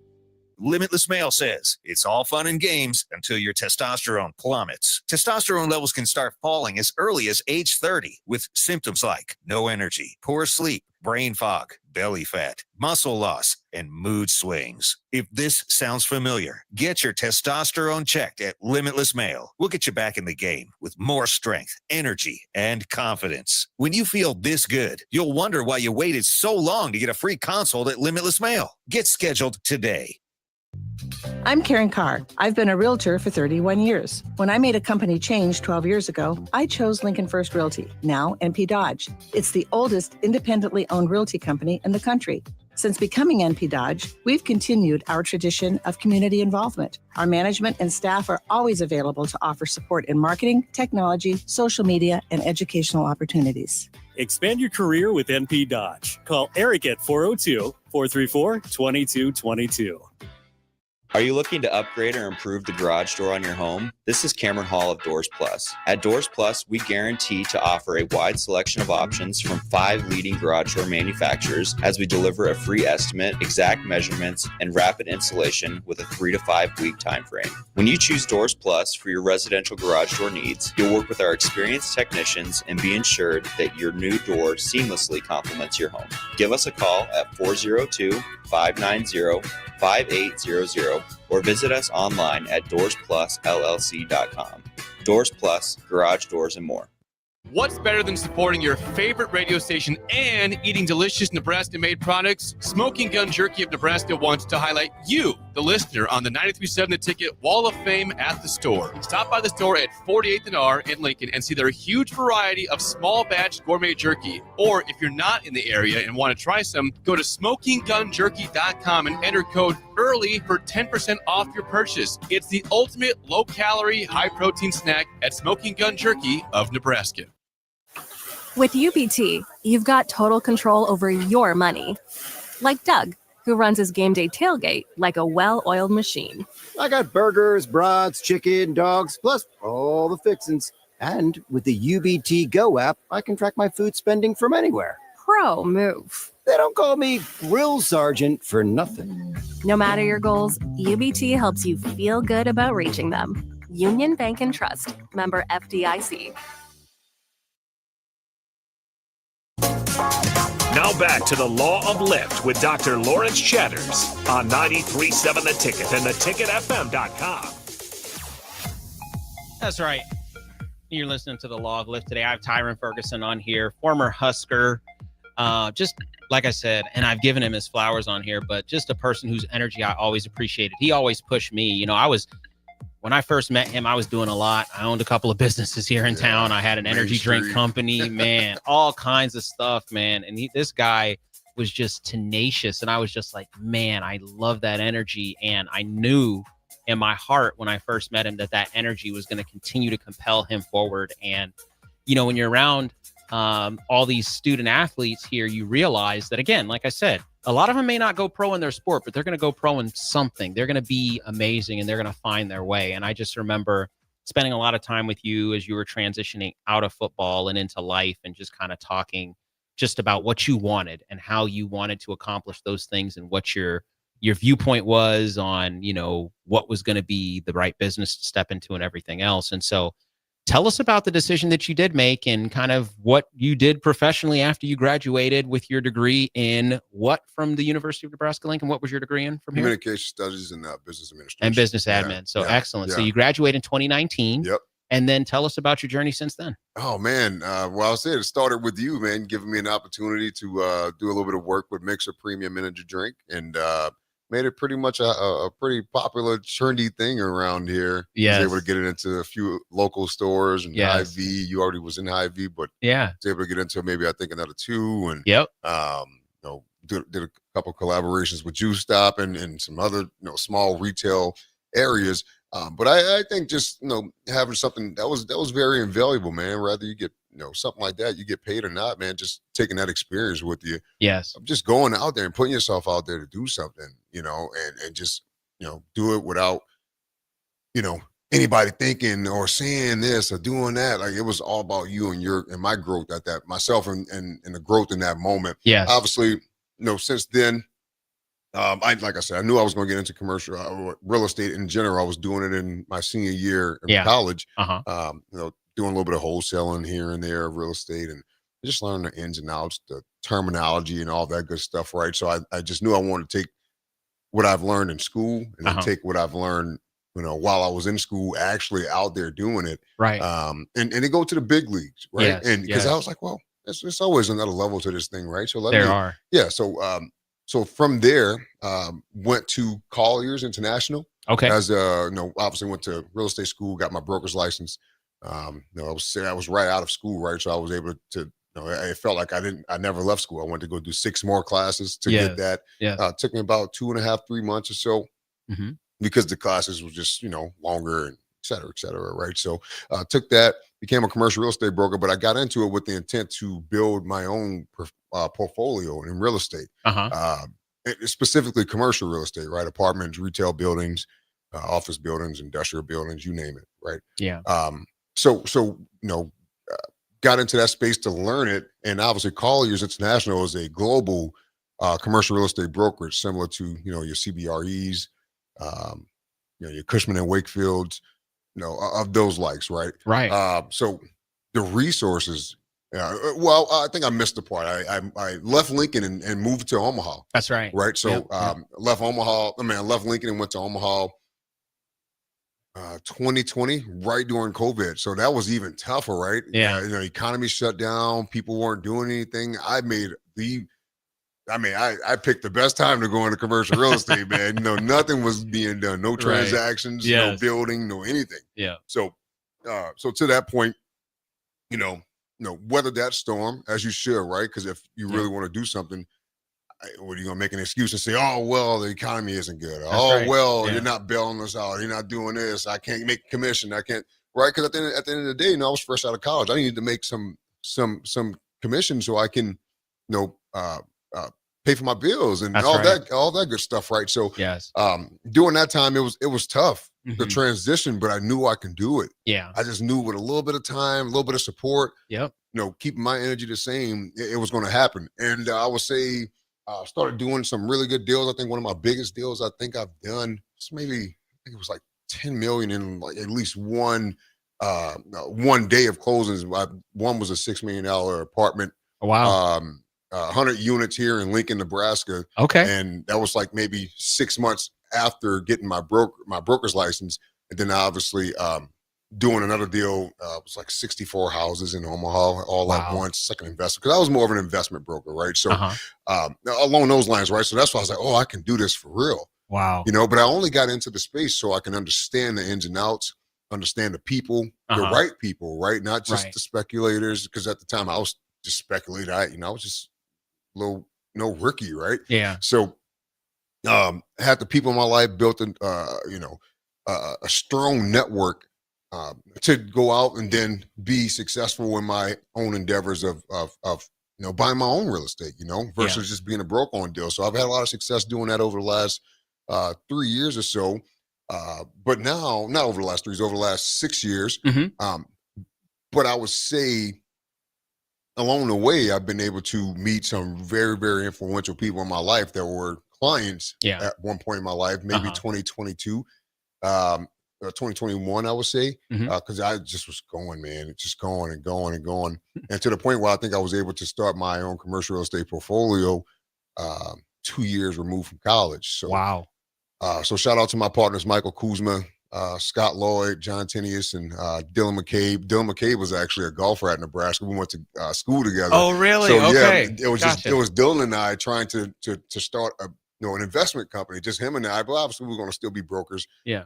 Limitless Male says it's all fun and games until your testosterone plummets. Testosterone levels can start falling as early as age 30 with symptoms like no energy, poor sleep, brain fog, belly fat, muscle loss, and mood swings. If this sounds familiar, get your testosterone checked at Limitless Male. We'll get you back in the game with more strength, energy, and confidence. When you feel this good, you'll wonder why you waited so long to get a free consult at Limitless Male. Get scheduled today. I'm Karen Carr. I've been a realtor for 31 years. When I made a company change 12 years ago, I chose Lincoln First Realty, now NP Dodge. It's the oldest independently owned realty company in the country. Since becoming NP Dodge, we've continued our tradition of community involvement. Our management and staff are always available to offer support in marketing, technology, social media, and educational opportunities. Expand your career with NP Dodge. Call Eric at 402-434-2222. Are you looking to upgrade or improve the garage door on your home? This is Cameron Hall of Doors Plus. At Doors Plus, we guarantee to offer a wide selection of options from 5 leading garage door manufacturers as we deliver a free estimate, exact measurements, and rapid installation with a 3 to 5 week time frame. When you choose Doors Plus for your residential garage door needs, you'll work with our experienced technicians and be ensured that your new door seamlessly complements your home. Give us a call at 402-590-5800 or visit us online at DoorsPlusLLC.com. Doors Plus, garage doors, and more. What's better than supporting your favorite radio station and eating delicious Nebraska-made products? Smoking Gun Jerky of Nebraska wants to highlight you, the listener on the 93.7 The Ticket Wall of Fame at the store. Stop by the store at 48th and R in Lincoln and see their huge variety of small batch gourmet jerky. Or if you're not in the area and want to try some, go to smokinggunjerky.com and enter code EARLY for 10% off your purchase. It's the ultimate low-calorie, high-protein snack at Smoking Gun Jerky of Nebraska. With UBT, you've got total control over your money. Like Doug, who runs his game day tailgate like a well-oiled machine. I got burgers, brats, chicken, dogs, plus all the fixins. And with the UBT Go app, I can track my food spending from anywhere. Pro move. They don't call me Grill Sergeant for nothing. No matter your goals, UBT helps you feel good about reaching them. Union Bank and Trust. Member FDIC. Now back to the Law of Lift with Dr. Lawrence Chatters on 93.7 The Ticket and theticketfm.com. That's right. You're listening to the Law of Lift today. I have Tyron Ferguson on here, former Husker. Just like I said, and I've given him his flowers on here, but just a person whose energy I always appreciated. He always pushed me. You know, when I first met him, I was doing a lot. I owned a couple of businesses here in town. I had an energy drink company, man, all kinds of stuff, man. And this guy was just tenacious. And I was just like, man, I love that energy. And I knew in my heart when I first met him that energy was going to continue to compel him forward. And, you know, when you're around all these student athletes here, you realize that, again, like I said, a lot of them may not go pro in their sport, but they're going to go pro in something. They're going to be amazing and they're going to find their way. And I just remember spending a lot of time with you as you were transitioning out of football and into life and just kind of talking just about what you wanted and how you wanted to accomplish those things and what your viewpoint was on, you know, what was going to be the right business to step into and everything else. And so tell us about the decision that you did make and kind of what you did professionally after you graduated with your degree in what from the University of Nebraska-Lincoln? What was your degree in from here? Communication studies and business administration. And business admin. So excellent. So you graduated in 2019. Yep. And then tell us about your journey since then. Oh, man. Well, I'll say it started with you, man, giving me an opportunity to do a little bit of work with Mixer Premium Energy Drink and made it pretty much a pretty popular, trendy thing around here. Yes. Was able to get it into a few local stores and Hy-V. You already was in Hy-V, but was able to get into maybe I think another two. And you know, did a couple collaborations with Juice Stop and some other small retail areas. But I think just having something that was very invaluable, man. Whether you get something like that, you get paid or not, man. Just taking that experience with you. Yes. Just going out there and putting yourself out there to do something, and just do it without anybody thinking or saying this or doing that. Like it was all about you and my growth at that, myself and the growth in that moment. Yes. Obviously, since then. Like I said, I knew I was going to get into commercial real estate in general. I was doing it in my senior year in college. Doing a little bit of wholesaling here and there of real estate and just learning the ins and outs, the terminology and all that good stuff. Right. So I just knew I wanted to take what I've learned in school and then take what I've learned, while I was in school, actually out there doing it. Right. And then go to the big leagues. Right. Yes, And because I was like, well, it's always another level to this thing. Right. So Yeah. So from there, went to Colliers International. Okay. As obviously went to real estate school, got my broker's license. I was right out of school, right? So I was able to, it felt like I never left school. I went to go do 6 more classes to get that. Yeah. Took me about 2.5, 3 months or so because the classes were just, longer and et cetera, right? So took that, became a commercial real estate broker, but I got into it with the intent to build my own portfolio in real estate, specifically commercial real estate, right? Apartments, retail buildings, office buildings, industrial buildings, you name it, right? Yeah. So got into that space to learn it, and obviously Colliers International is a global commercial real estate brokerage, similar to your CBREs, your Cushman and Wakefields, of those likes, right? Right. So the resources. Well, I think I missed the part. I left Lincoln and moved to Omaha. That's right. Right. So left Omaha. I left Lincoln and went to Omaha 2020, right during COVID. So that was even tougher, right? Yeah. Economy shut down. People weren't doing anything. I made the I mean, I picked the best time to go into commercial real estate, man. Nothing was being done, no transactions, no building, no anything. Yeah. So to that point, weather that storm as you should, right? Because if you really want to do something, what are you gonna make an excuse and say, oh well, the economy isn't good, you're not bailing us out, you're not doing this, I can't make commission, I can't, right? Because at the end of the day, I was fresh out of college, I needed to make some commission so I can pay for my bills and all that good stuff, right? So during that time, it was tough, the transition, but I knew I can do it. Yeah. I just knew with a little bit of time, a little bit of support, keeping my energy the same, it was going to happen. And I would say started doing some really good deals. I think one of my biggest deals I think I've done was maybe, I think it was like 10 million in like at least one day of closings. One was a $6 million apartment. Wow. 100 units here in Lincoln, Nebraska. Okay. And that was like maybe 6 months after getting my broker's license. And then obviously doing another deal, it was like 64 houses in Omaha all at once, second investment. Because I was more of an investment broker, right? So along those lines, right? So that's why I was like, oh, I can do this for real. Wow. But I only got into the space so I can understand the ins and outs, understand the people, the right people, right? Not just the speculators. Because at the time I was just speculating. I was just no rookie, right? Yeah. So had the people in my life, built a strong network to go out and then be successful in my own endeavors of buying my own real estate, versus just being a broker on deals. So I've had a lot of success doing that over the last 3 years or so. But now, not over the last 3 years, over the last 6 years. But I would say along the way, I've been able to meet some very, very influential people in my life that were clients at one point in my life, maybe 2022, 2021, I would say, because I just was going, man, just going and going and going. And to the point where I think I was able to start my own commercial real estate portfolio 2 years removed from college. So, wow. So shout out to my partners, Michael Kuzma, Scott Lloyd, John Tinius, and Dylan McCabe. Dylan McCabe was actually a golfer at Nebraska. We went to school together. Oh, really? So, okay. Yeah, it was it was Dylan and I trying to start an investment company, just him and I. But obviously, we were going to still be brokers. Yeah.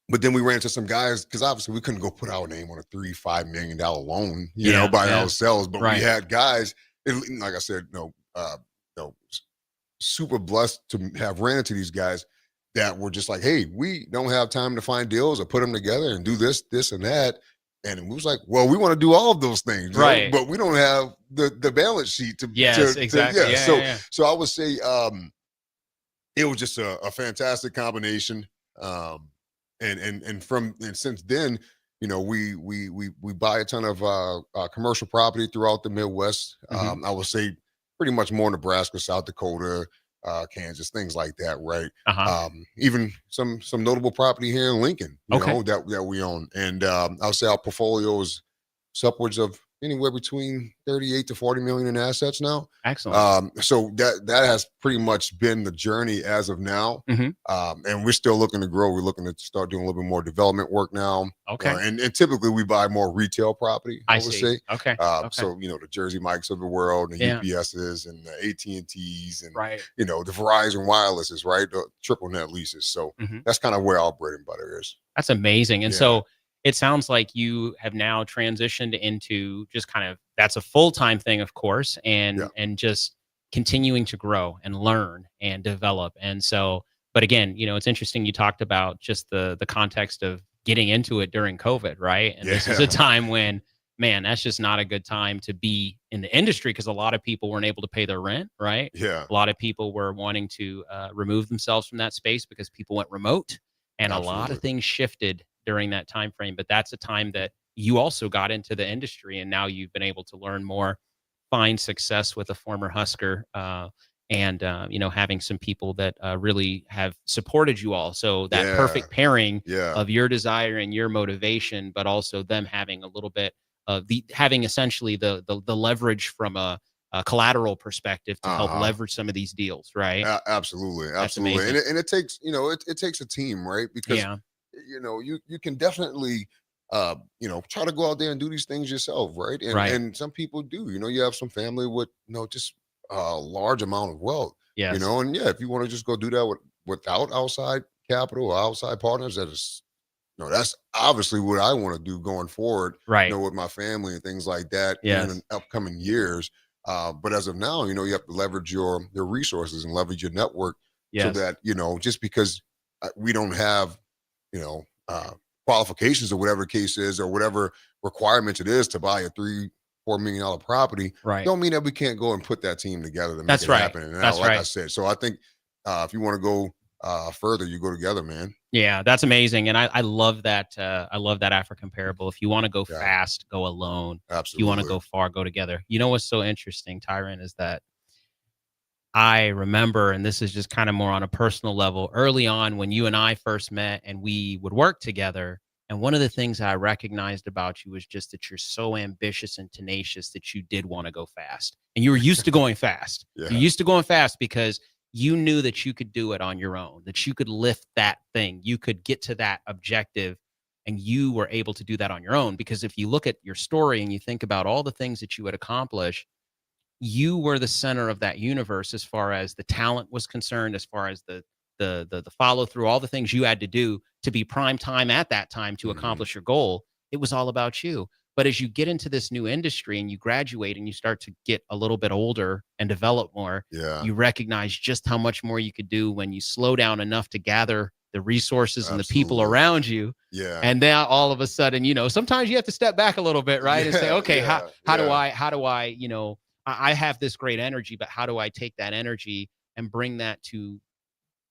But then we ran into some guys because obviously we couldn't go put our name on a $3-5 million loan, by ourselves. But we had guys, like I said, super blessed to have ran into these guys that were just like, hey, we don't have time to find deals or put them together and do this, and that. And we was like, well, we want to do all of those things, right? But we don't have the balance sheet to. Yes, exactly. So I would say it was just a fantastic combination. And since then, we buy a ton of commercial property throughout the Midwest. I would say pretty much more Nebraska, South Dakota, Kansas, things like that, right? Even some notable property here in Lincoln, that we own. And I'll say our portfolio is upwards of anywhere between 38 to 40 million in assets now. Excellent. So that has pretty much been the journey as of now. And we're still looking to grow. We're looking to start doing a little bit more development work now. Okay. And typically we buy more retail property, I would say. Okay. So, the Jersey Mikes of the world, and UPSs and the AT&Ts and, the Verizon wirelesses, right? The triple net leases. So that's kind of where our bread and butter is. That's amazing. And so it sounds like you have now transitioned into just kind of, that's a full-time thing, of course, and just continuing to grow and learn and develop. And so, but again, it's interesting. You talked about just the context of getting into it during COVID, right? And this is a time when, man, that's just not a good time to be in the industry because a lot of people weren't able to pay their rent, right? Yeah. A lot of people were wanting to remove themselves from that space because people went remote, and a lot of things shifted during that time frame. But that's a time that you also got into the industry, and now you've been able to learn more, find success with a former Husker, and having some people that really have supported you all. So that perfect pairing of your desire and your motivation, but also them having a little bit of having essentially the leverage from a collateral perspective to help leverage some of these deals, right? Absolutely. Amazing. And it takes it takes a team, right? Because you can definitely try to go out there and do these things yourself, right? And some people do. You have some family with just a large amount of wealth. Yes. You know, and yeah, if you want to just go do that without outside capital or outside partners, that is, you know, that's obviously what I want to do going forward. Right. You know, with my family and things like that Yes. in the upcoming years. But as of now, you know, you have to leverage your resources and leverage your network Yes. so that, you know, just because we don't have, you know, qualifications or whatever the case is, or whatever requirements it is to buy a $3-4 million property, Right. don't mean that we can't go and put that team together to make That's it right. happen. And That's like I right. said, so I think if you want to go further, you go together, man. Yeah, that's amazing. And I love that. I love that African parable. If you want to go Yeah. fast, go alone. Absolutely. If you want to go far, go together. You know what's so interesting, Tyron, is that I remember, and this is just kind of more on a personal level, early on when you and I first met and we would work together. And one of the things I recognized about you was just that you're so ambitious and tenacious that you did want to go fast. And you were used to going fast. Yeah. You're used to going fast because you knew that you could do it on your own, that you could lift that thing. You could get to that objective, and you were able to do that on your own. Because if you look at your story and you think about all the things that you had accomplished, you were the center of that universe as far as the talent was concerned, as far as the follow through, all the things you had to do to be prime time at that time to accomplish your goal. It was all about you. But as you get into this new industry and you graduate and you start to get a little bit older and develop more, Yeah. you recognize just how much more you could do when you slow down enough to gather the resources and the people Absolutely. around you. Yeah. And then all of a sudden, you know, sometimes you have to step back a little bit, right? And say, Yeah, okay, yeah, how do yeah. I, you know, I have this great energy, but how do I take that energy and bring that to,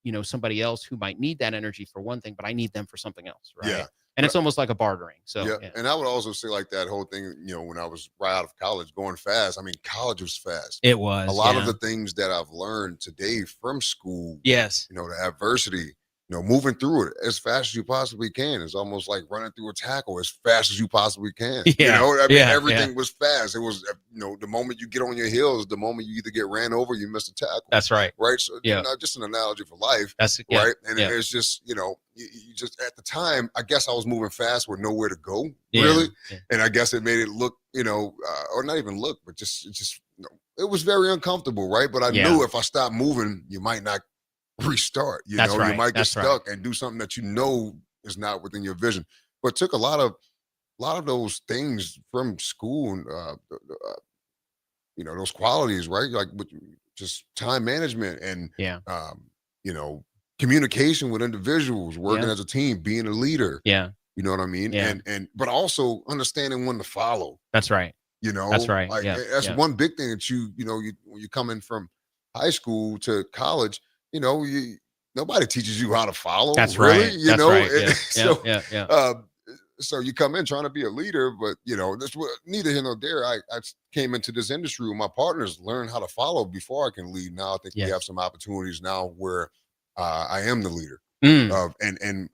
you know, somebody else who might need that energy for one thing, but I need them for something else, right? Yeah. And it's almost like a bartering. So yeah. And I would also say, like, that whole thing, you know, when I was right out of college going fast, I mean, college was fast. It was, a lot yeah. of the things that I've learned today from school. Yes. You know, the adversity, you know, moving through it as fast as you possibly can. It's almost like running through a tackle as fast as you possibly can. You Yeah, know, I mean, yeah, everything was fast. It was, you know, the moment you get on your heels, the moment you either get ran over, you miss a tackle. That's right. Right. So, Yeah. not just an analogy for life. That's yeah, right. And yeah. it's just, you know, you just, at the time, I guess I was moving fast with nowhere to go, Yeah, really. yeah. And I guess it made it look, you know, or not even look, but just, you know, it was very uncomfortable. Right. But I Yeah. knew if I stopped moving, you might not restart. You That's know, right. you might get That's right. stuck and do something that you know is not within your vision. But it took a lot of those things from school and you know, those qualities, right? Like with just time management and Yeah. you know, communication with individuals, working Yeah. as a team, being a leader. Yeah. You know what I mean? Yeah. And but also understanding when to follow. That's right. You know, That's right. Like Yeah, that's yeah. one big thing that you know, when you come in from high school to college, you know, nobody teaches you how to follow. That's really, right. You That's know, right. Yeah. so yeah. so you come in trying to be a leader, but you know, this neither here nor there. I came into this industry with my partners, learn how to follow before I can lead. Now I think Yes. we have some opportunities now where I am the leader Mm.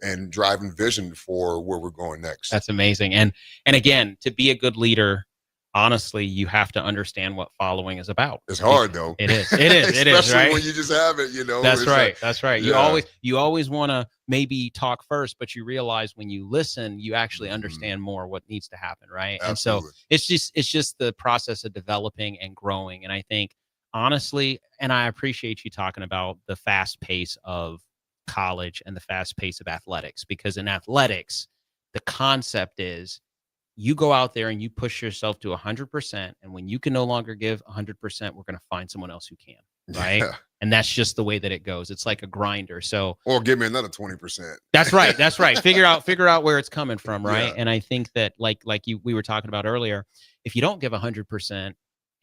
and driving vision for where we're going next. That's amazing. And again, to be a good leader, honestly, you have to understand what following is about. It's hard though. It is. It is. It is. Especially Right. when you just have it, you know. That's it's right. like- That's right. Yeah. You always want to maybe talk first, but you realize when you listen, you actually understand more what needs to happen, right? And so Absolutely. it's just the process of developing and growing. And I think honestly, and I appreciate you talking about the fast pace of college and the fast pace of athletics, because in athletics, the concept is you go out there and you push yourself to 100%. And when you can no longer give 100%, we're going to find someone else who can. Right. Yeah. And that's just the way that it goes. It's like a grinder. So Or give me another 20%. that's right. That's right. Figure out where it's coming from. Right. Yeah. And I think that like we were talking about earlier, if you don't give 100%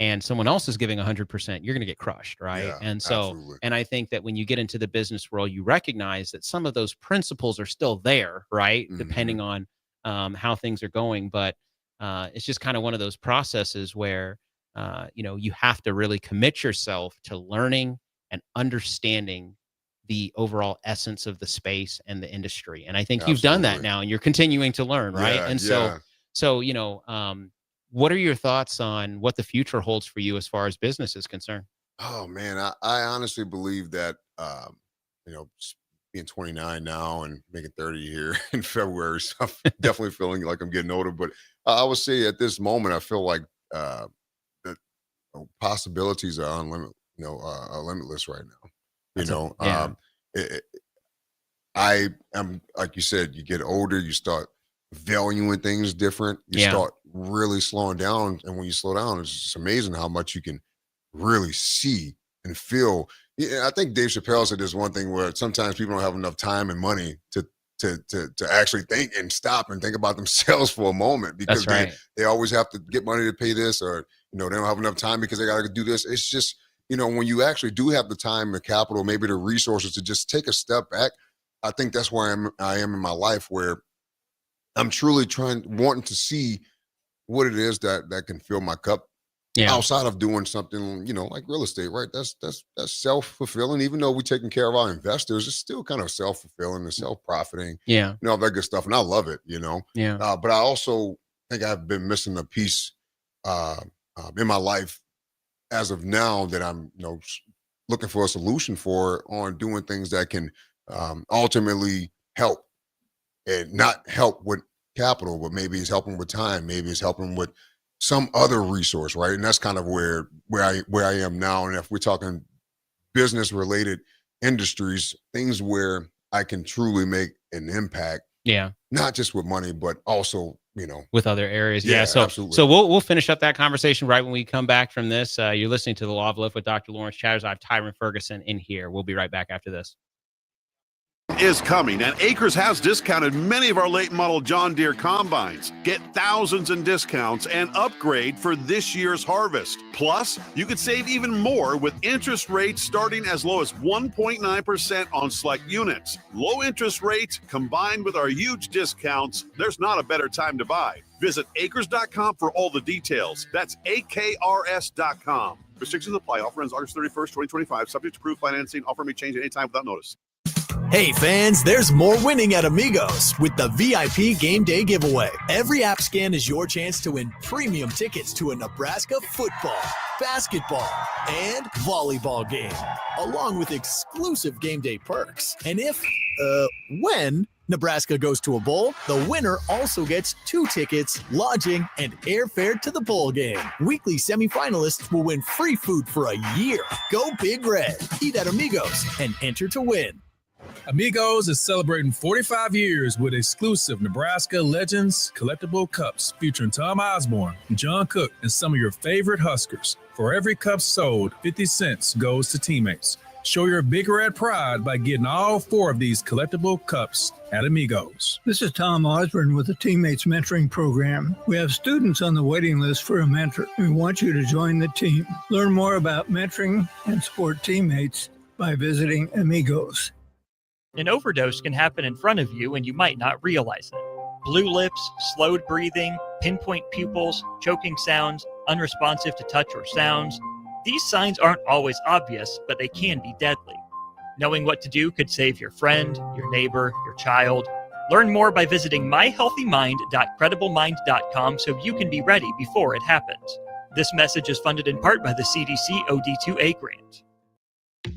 and someone else is giving 100%, you're going to get crushed. Right. Yeah, And so, absolutely. and I think that when you get into the business world, you recognize that some of those principles are still there, right? Mm-hmm. Depending on how things are going. But it's just kind of one of those processes where, you know, you have to really commit yourself to learning and understanding the overall essence of the space and the industry. And I think you've done that Absolutely. now and you're continuing to learn, right? Yeah, And yeah. so, you know, what are your thoughts on what the future holds for you as far as business is concerned? Oh man, I honestly believe that you know, being 29 now and making 30 here in February, so I'm definitely feeling like I'm getting older. But I would say at this moment, I feel like that possibilities are limitless right now. I am, like you said, you get older, you start valuing things different. You start really slowing down. And when you slow down, it's just amazing how much you can really see and feel. Yeah, I think Dave Chappelle said there's one thing where sometimes people don't have enough time and money to actually think and stop and think about themselves for a moment, because they always have to get money to pay this, or, they don't have enough time because they got to do this. It's just, when you actually do have the time, the capital, maybe the resources to just take a step back, I think that's where I am in my life, where I'm truly wanting to see what it is that can fill my cup outside of doing something, like real estate, right? That's self-fulfilling. Even though we're taking care of our investors, it's still kind of self-fulfilling and self-profiting. All that good stuff. And I love it, but I also think I've been missing a piece in my life as of now that I'm, looking for a solution for, on doing things that can ultimately help, and not help with capital, but maybe it's helping with time, maybe it's helping with some other resource, right? And that's kind of where I am now. And if we're talking business related industries, things where I can truly make an impact, not just with money, but also, with other areas. So absolutely. So we'll finish up that conversation right when we come back from this. You're listening to The Law of Lift with Dr. Lawrence Chatters. I have Tyron Ferguson in here. We'll be right back after this. Is coming, and Acres has discounted many of our late model John Deere combines. Get thousands in discounts and upgrade for this year's harvest. Plus, you could save even more with interest rates starting as low as 1.9% on select units. Low interest rates combined with our huge discounts, there's not a better time to buy. Visit acres.com for all the details. That's AKRS.com. Restrictions apply. Offer ends August 31st, 2025. Subject to approved financing. Offer may change at any time without notice. Hey fans, there's more winning at Amigos with the VIP Game Day giveaway. Every app scan is your chance to win premium tickets to a Nebraska football, basketball, and volleyball game, along with exclusive game day perks. And when Nebraska goes to a bowl, the winner also gets 2 tickets, lodging, and airfare to the bowl game. Weekly semifinalists will win free food for a year. Go Big Red. Eat at Amigos and enter to win. Amigos is celebrating 45 years with exclusive Nebraska Legends collectible cups featuring Tom Osborne, John Cook, and some of your favorite Huskers. For every cup sold, 50 cents goes to teammates. Show your Big Red pride by getting all 4 of these collectible cups at Amigos. This is Tom Osborne with the Teammates Mentoring Program. We have students on the waiting list for a mentor. We want you to join the team. Learn more about mentoring and support teammates by visiting Amigos. An overdose can happen in front of you and you might not realize it. Blue lips, slowed breathing, pinpoint pupils, choking sounds, unresponsive to touch or sounds. These signs aren't always obvious, but they can be deadly. Knowing what to do could save your friend, your neighbor, your child. Learn more by visiting myhealthymind.crediblemmind.com so you can be ready before it happens. This message is funded in part by the CDC OD2A grant.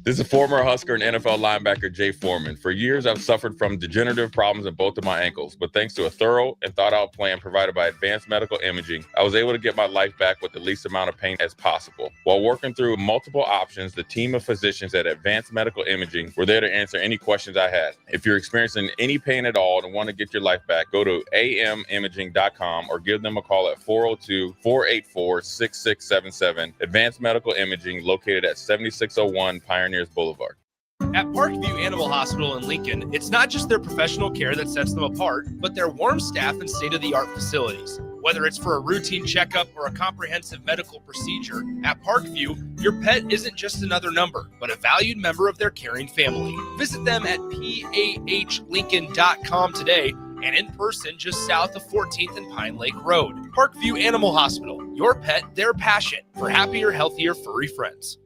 This is former Husker and NFL linebacker Jay Foreman. For years, I've suffered from degenerative problems in both of my ankles, but thanks to a thorough and thought-out plan provided by Advanced Medical Imaging, I was able to get my life back with the least amount of pain as possible. While working through multiple options, the team of physicians at Advanced Medical Imaging were there to answer any questions I had. If you're experiencing any pain at all and want to get your life back, go to amimaging.com or give them a call at 402-484-6677. Advanced Medical Imaging, located at 7601 Pioneers Boulevard. At Parkview Animal Hospital in Lincoln, it's not just their professional care that sets them apart, but their warm staff and state-of-the-art facilities. Whether it's for a routine checkup or a comprehensive medical procedure, at Parkview, your pet isn't just another number, but a valued member of their caring family. Visit them at pahlincoln.com today and in person just south of 14th and Pine Lake Road. Parkview Animal Hospital, your pet, their passion for happier, healthier, furry friends.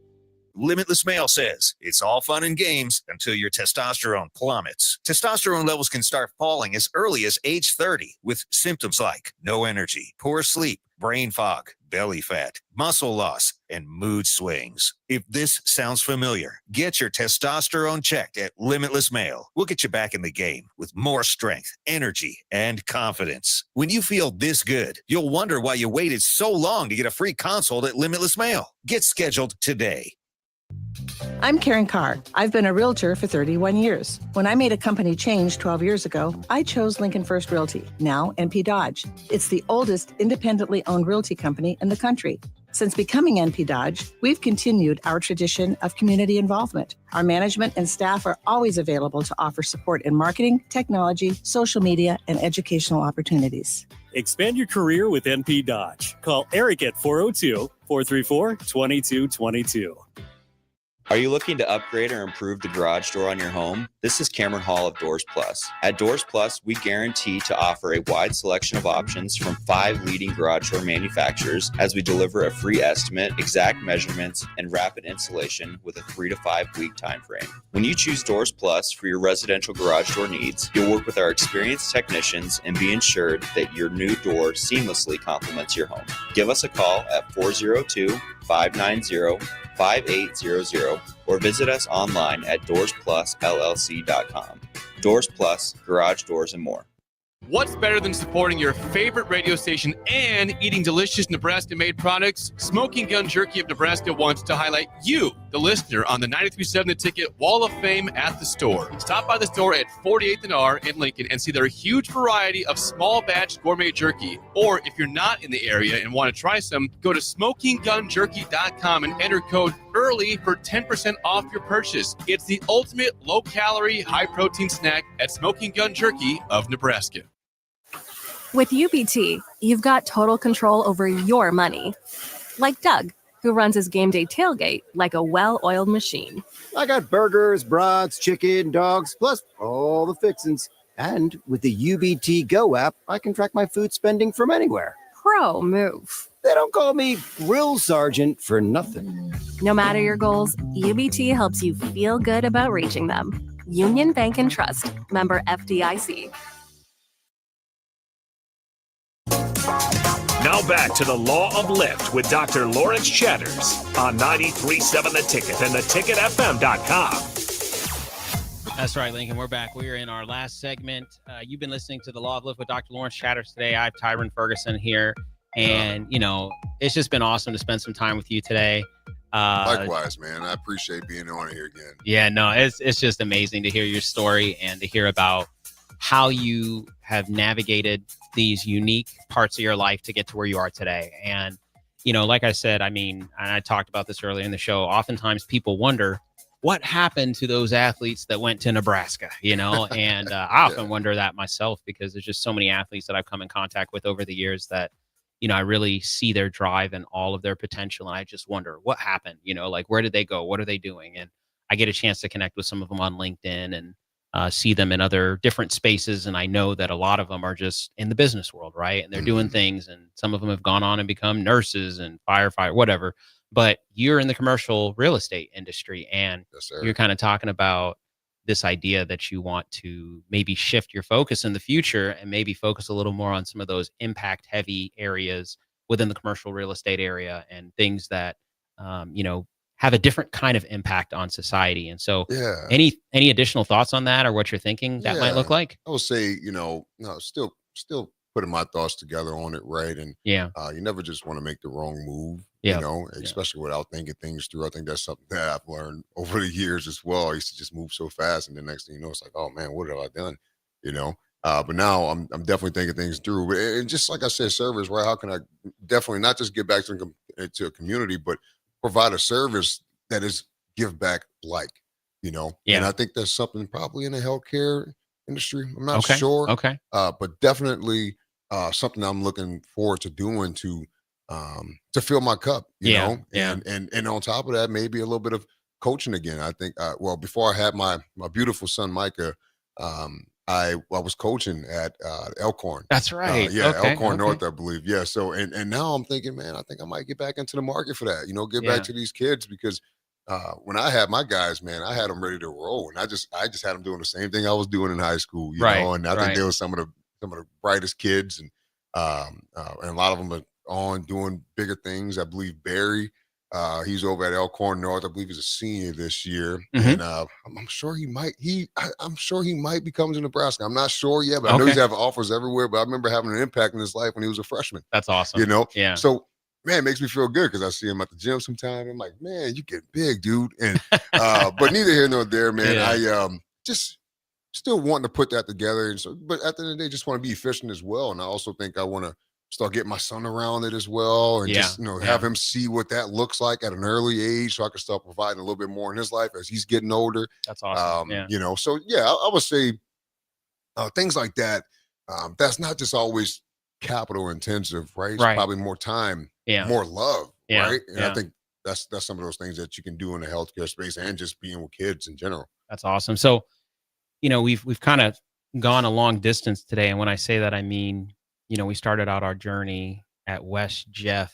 Limitless Male says it's all fun and games until your testosterone plummets. Testosterone levels can start falling as early as age 30 with symptoms like no energy, poor sleep, brain fog, belly fat, muscle loss, and mood swings. If this sounds familiar, get your testosterone checked at Limitless Male. We'll get you back in the game with more strength, energy, and confidence. When you feel this good, you'll wonder why you waited so long to get a free consult at Limitless Male. Get scheduled today. I'm Karen Carr. I've been a realtor for 31 years. When I made a company change 12 years ago, I chose Lincoln First Realty, now NP Dodge. It's the oldest independently owned realty company in the country. Since becoming NP Dodge, we've continued our tradition of community involvement. Our management and staff are always available to offer support in marketing, technology, social media, and educational opportunities. Expand your career with NP Dodge. Call Eric at 402-434-2222. Are you looking to upgrade or improve the garage door on your home? This is Cameron Hall of Doors Plus. At Doors Plus, we guarantee to offer a wide selection of options from 5 leading garage door manufacturers as we deliver a free estimate, exact measurements, and rapid installation with a 3 to 5 week time frame. When you choose Doors Plus for your residential garage door needs, you'll work with our experienced technicians and be ensured that your new door seamlessly complements your home. Give us a call at 402-590-5800 or visit us online at doorsplusllc.com. Doors Plus, garage doors, and more. What's better than supporting your favorite radio station and eating delicious Nebraska-made products? Smoking Gun Jerky of Nebraska wants to highlight you, the listener, on the 93.7 The Ticket Wall of Fame at the store. Stop by the store at 48th and R in Lincoln and see their huge variety of small batch gourmet jerky. Or if you're not in the area and want to try some, go to smokinggunjerky.com and enter code EARLY for 10% off your purchase. It's the ultimate low-calorie, high-protein snack at Smoking Gun Jerky of Nebraska. With UBT, you've got total control over your money. Like Doug, who runs his game day tailgate like a well-oiled machine. I got burgers, brats, chicken, dogs, plus all the fixins. And with the UBT Go app, I can track my food spending from anywhere. Pro move. They don't call me Grill Sergeant for nothing. No matter your goals, UBT helps you feel good about reaching them. Union Bank and Trust, member FDIC. Now back to the Law of Lift with Dr. Lawrence Chatters on 93.7 The Ticket and theticketfm.com. That's right, Lincoln. We're back. We're in our last segment. You've been listening to the Law of Lift with Dr. Lawrence Chatters today. I have Tyron Ferguson here. And, you know, it's just been awesome to spend some time with you today. Likewise, man. I appreciate being on here again. Yeah, no, it's just amazing to hear your story and to hear about how you have navigated these unique parts of your life to get to where you are today. And, you know, like I said, I mean, and I talked about this earlier in the show, oftentimes people wonder what happened to those athletes that went to Nebraska, you know, and I often wonder that myself because there's just so many athletes that I've come in contact with over the years that, you know, I really see their drive and all of their potential. And I just wonder what happened, you know, like, where did they go? What are they doing? And I get a chance to connect with some of them on LinkedIn and see them in other different spaces. And I know that a lot of them are just in the business world, right? And they're doing things, and some of them have gone on and become nurses and firefighter, whatever. But you're in the commercial real estate industry, and you're kind of talking about this idea that you want to maybe shift your focus in the future and maybe focus a little more on some of those impact heavy areas within the commercial real estate area and things that, you know, have a different kind of impact on society. And so any additional thoughts on that or what you're thinking that might look like? I would say, you know, no, still putting my thoughts together on it. Right. And you never just want to make the wrong move, you know, especially without thinking things through. I think that's something that I've learned over the years as well. I used to just move so fast. And the next thing you know, it's like, oh man, what have I done? You know? But now I'm definitely thinking things through. And just like I said, service, right? How can I definitely not just get back to a community, but provide a service that is give back, like, you know? And I think that's something probably in the healthcare industry. I'm not sure. But definitely something I'm looking forward to doing to fill my cup, you know? And on top of that, maybe a little bit of coaching again. I think, well, before I had my beautiful son, Micah, I was coaching at Elkhorn. That's right. Elkhorn North, I believe. Yeah. So, and now I'm thinking, man, I think I might get back into the market for that, you know, get back to these kids, because when I had my guys, man, I had them ready to roll, and I just had them doing the same thing I was doing in high school, you Right, know. And I think right. they were some of the brightest kids, and a lot of them are on doing bigger things. I believe Barry, he's over at Elkhorn North. I believe he's a senior this year, and I'm sure he might. I'm sure he might be coming to Nebraska. I'm not sure yet, but I know he's having offers everywhere. But I remember having an impact in his life when he was a freshman. That's awesome. You know, Yeah. So, man, it makes me feel good because I see him at the gym sometimes. I'm like, man, you get big, dude. And but neither here nor there, man. Yeah. I just still wanting to put that together. And so, but at the end of the day, just want to be efficient as well. And I also think I want to start getting my son around it as well, and just have him see what that looks like at an early age, so I can start providing a little bit more in his life as he's getting older. That's awesome. You know, so yeah, I would say things like that. That's not just always capital intensive, right? It's probably more time, more love, right? And I think that's some of those things that you can do in the healthcare space and just being with kids in general. That's awesome. So, you know, we've kind of gone a long distance today, and when I say that, I mean, you know, we started out our journey at West Jeff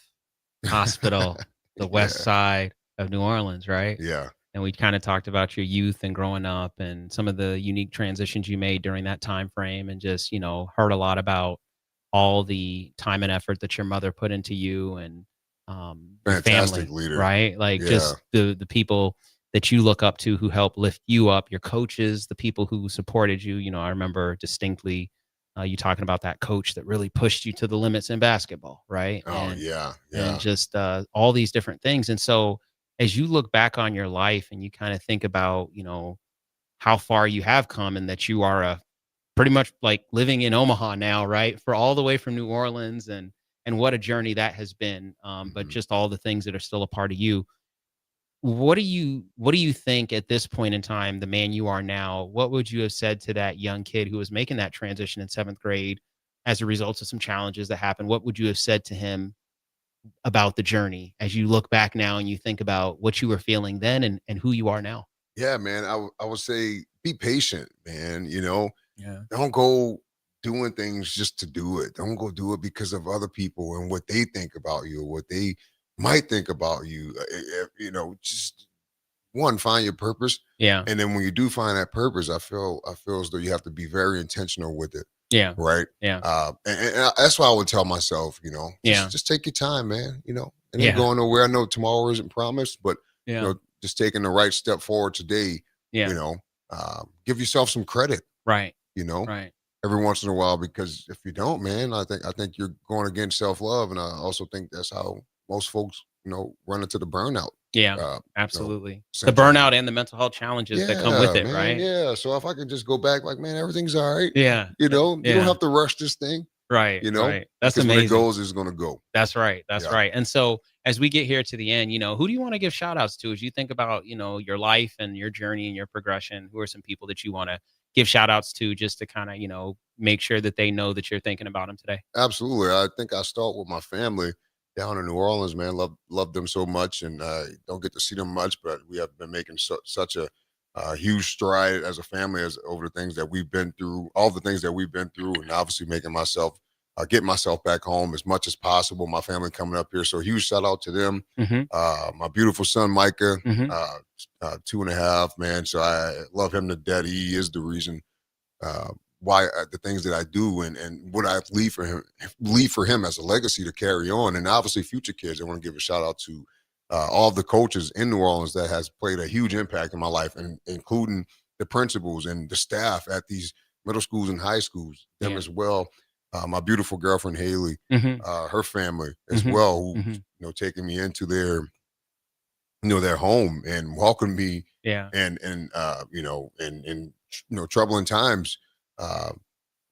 Hospital, the west side of New Orleans, right? Yeah. And we kind of talked about your youth and growing up and some of the unique transitions you made during that time frame, and just, you know, heard a lot about all the time and effort that your mother put into you and fantastic family, leader, right? Like just the people that you look up to who help lift you up, your coaches, the people who supported you. You know, I remember distinctly you talking about that coach that really pushed you to the limits in basketball, right? Oh, And just all these different things. And so as you look back on your life and you kind of think about, you know, how far you have come and that you are pretty much like living in Omaha now, right? For all the way from New Orleans, and what a journey that has been. But just all the things that are still a part of you. What do you think at this point in time, the man you are now, what would you have said to that young kid who was making that transition in 7th grade as a result of some challenges that happened? What would you have said to him about the journey as you look back now and you think about what you were feeling then and who you are now? Yeah, man. I would say be patient, man. You know, Yeah. Don't go doing things just to do it. Don't go do it because of other people and what they think about you or what they might think about you. You know, just find your purpose. Yeah. And then when you do find that purpose, I feel as though you have to be very intentional with it. Yeah. Right. Yeah. And that's why I would tell myself, you know, just take your time, man. You know, and ain't going nowhere. I know tomorrow isn't promised, but you know, just taking the right step forward today. Yeah. You know, give yourself some credit. Right. You know, right. Every once in a while, because if you don't, man, I think you're going against self-love. And I also think that's how most folks, you know, run into the burnout. Yeah, absolutely. You know, the burnout and the mental health challenges that come with it, man, right? Yeah. So if I could just go back, like, man, everything's all right. Yeah. You know, you don't have to rush this thing. Right. You know, right. That's because amazing. when it goes, it's going to go. That's right. That's right. And so as we get here to the end, you know, who do you want to give shout outs to as you think about, you know, your life and your journey and your progression? Who are some people that you want to give shout outs to just to kind of, you know, make sure that they know that you're thinking about them today? Absolutely. I think I start with my family down in New Orleans, man. Love them so much, and don't get to see them much, but we have been making such a huge stride as a family as over the things that we've been through, all the things that we've been through, and obviously making myself get myself back home as much as possible. My family coming up here, so huge shout out to them. My beautiful son Micah, 2.5, man. So I love him to death. He is the reason why the things that I do and what I leave for him as a legacy to carry on. And obviously future kids, I want to give a shout out to all of the coaches in New Orleans that has played a huge impact in my life, and including the principals and the staff at these middle schools and high schools, them as well. My beautiful girlfriend, Haley, her family as well, who, you know, taking me into their, you know, their home and welcoming me and you know, in you know, troubling times,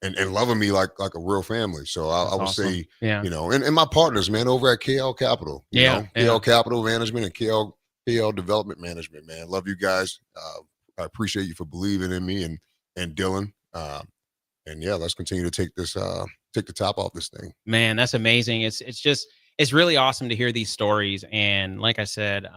and loving me like a real family. So I would say, you know, and my partners, man, over at KL Capital, you know, KL Capital Management and KL Development Management, man. Love you guys. I appreciate you for believing in me and Dylan. And yeah, let's continue to take the top off this thing. Man, that's amazing. It's really awesome to hear these stories. And like I said,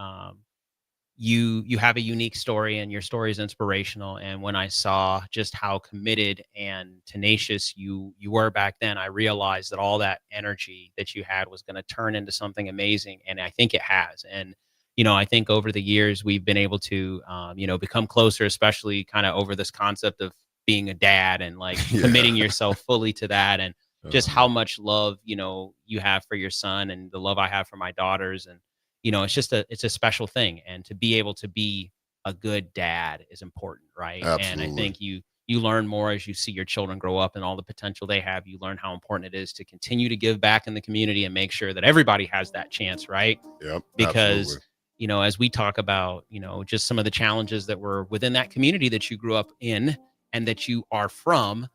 you have a unique story, and your story is inspirational. And when I saw just how committed and tenacious you were back then, I realized that all that energy that you had was going to turn into something amazing. And I think it has. And, I think over the years we've been able to, become closer, especially kind of over this concept of being a dad and like committing yourself fully to that, and just how much love, you have for your son and the love I have for my daughters. And, it's a special thing. And to be able to be a good dad is important. Right. Absolutely. And I think you learn more as you see your children grow up and all the potential they have. You learn how important it is to continue to give back in the community and make sure that everybody has that chance. Right. Yep. Because, absolutely. As we talk about, just some of the challenges that were within that community that you grew up in and that you are from,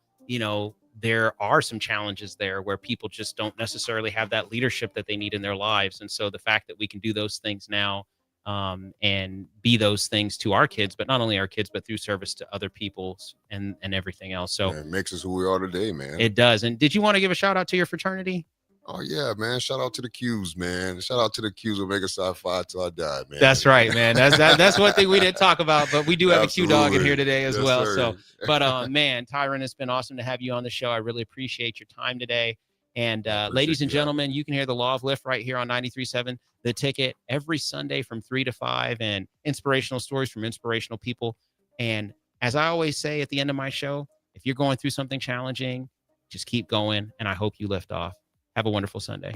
there are some challenges there where people just don't necessarily have that leadership that they need in their lives. And so the fact that we can do those things now and be those things to our kids, but not only our kids, but through service to other people's and everything else. So it makes us who we are today, man. It does. And did you want to give a shout out to your fraternity? Oh yeah, man. Shout out to the Qs, man. Shout out to the Qs Omega Psi Phi till I die, man. That's right, man. That's one thing we didn't talk about, but we do have a Q dog in here today as Yes, well. sir. So, but man, Tyron, it's been awesome to have you on the show. I really appreciate your time today. And ladies and gentlemen, you can hear the Law of Lift right here on 93.7 The Ticket every Sunday from 3 to 5, and inspirational stories from inspirational people. And as I always say at the end of my show, if you're going through something challenging, just keep going, and I hope you lift off. Have a wonderful Sunday.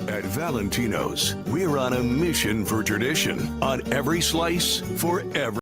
At Valentino's, we're on a mission for tradition on every slice for every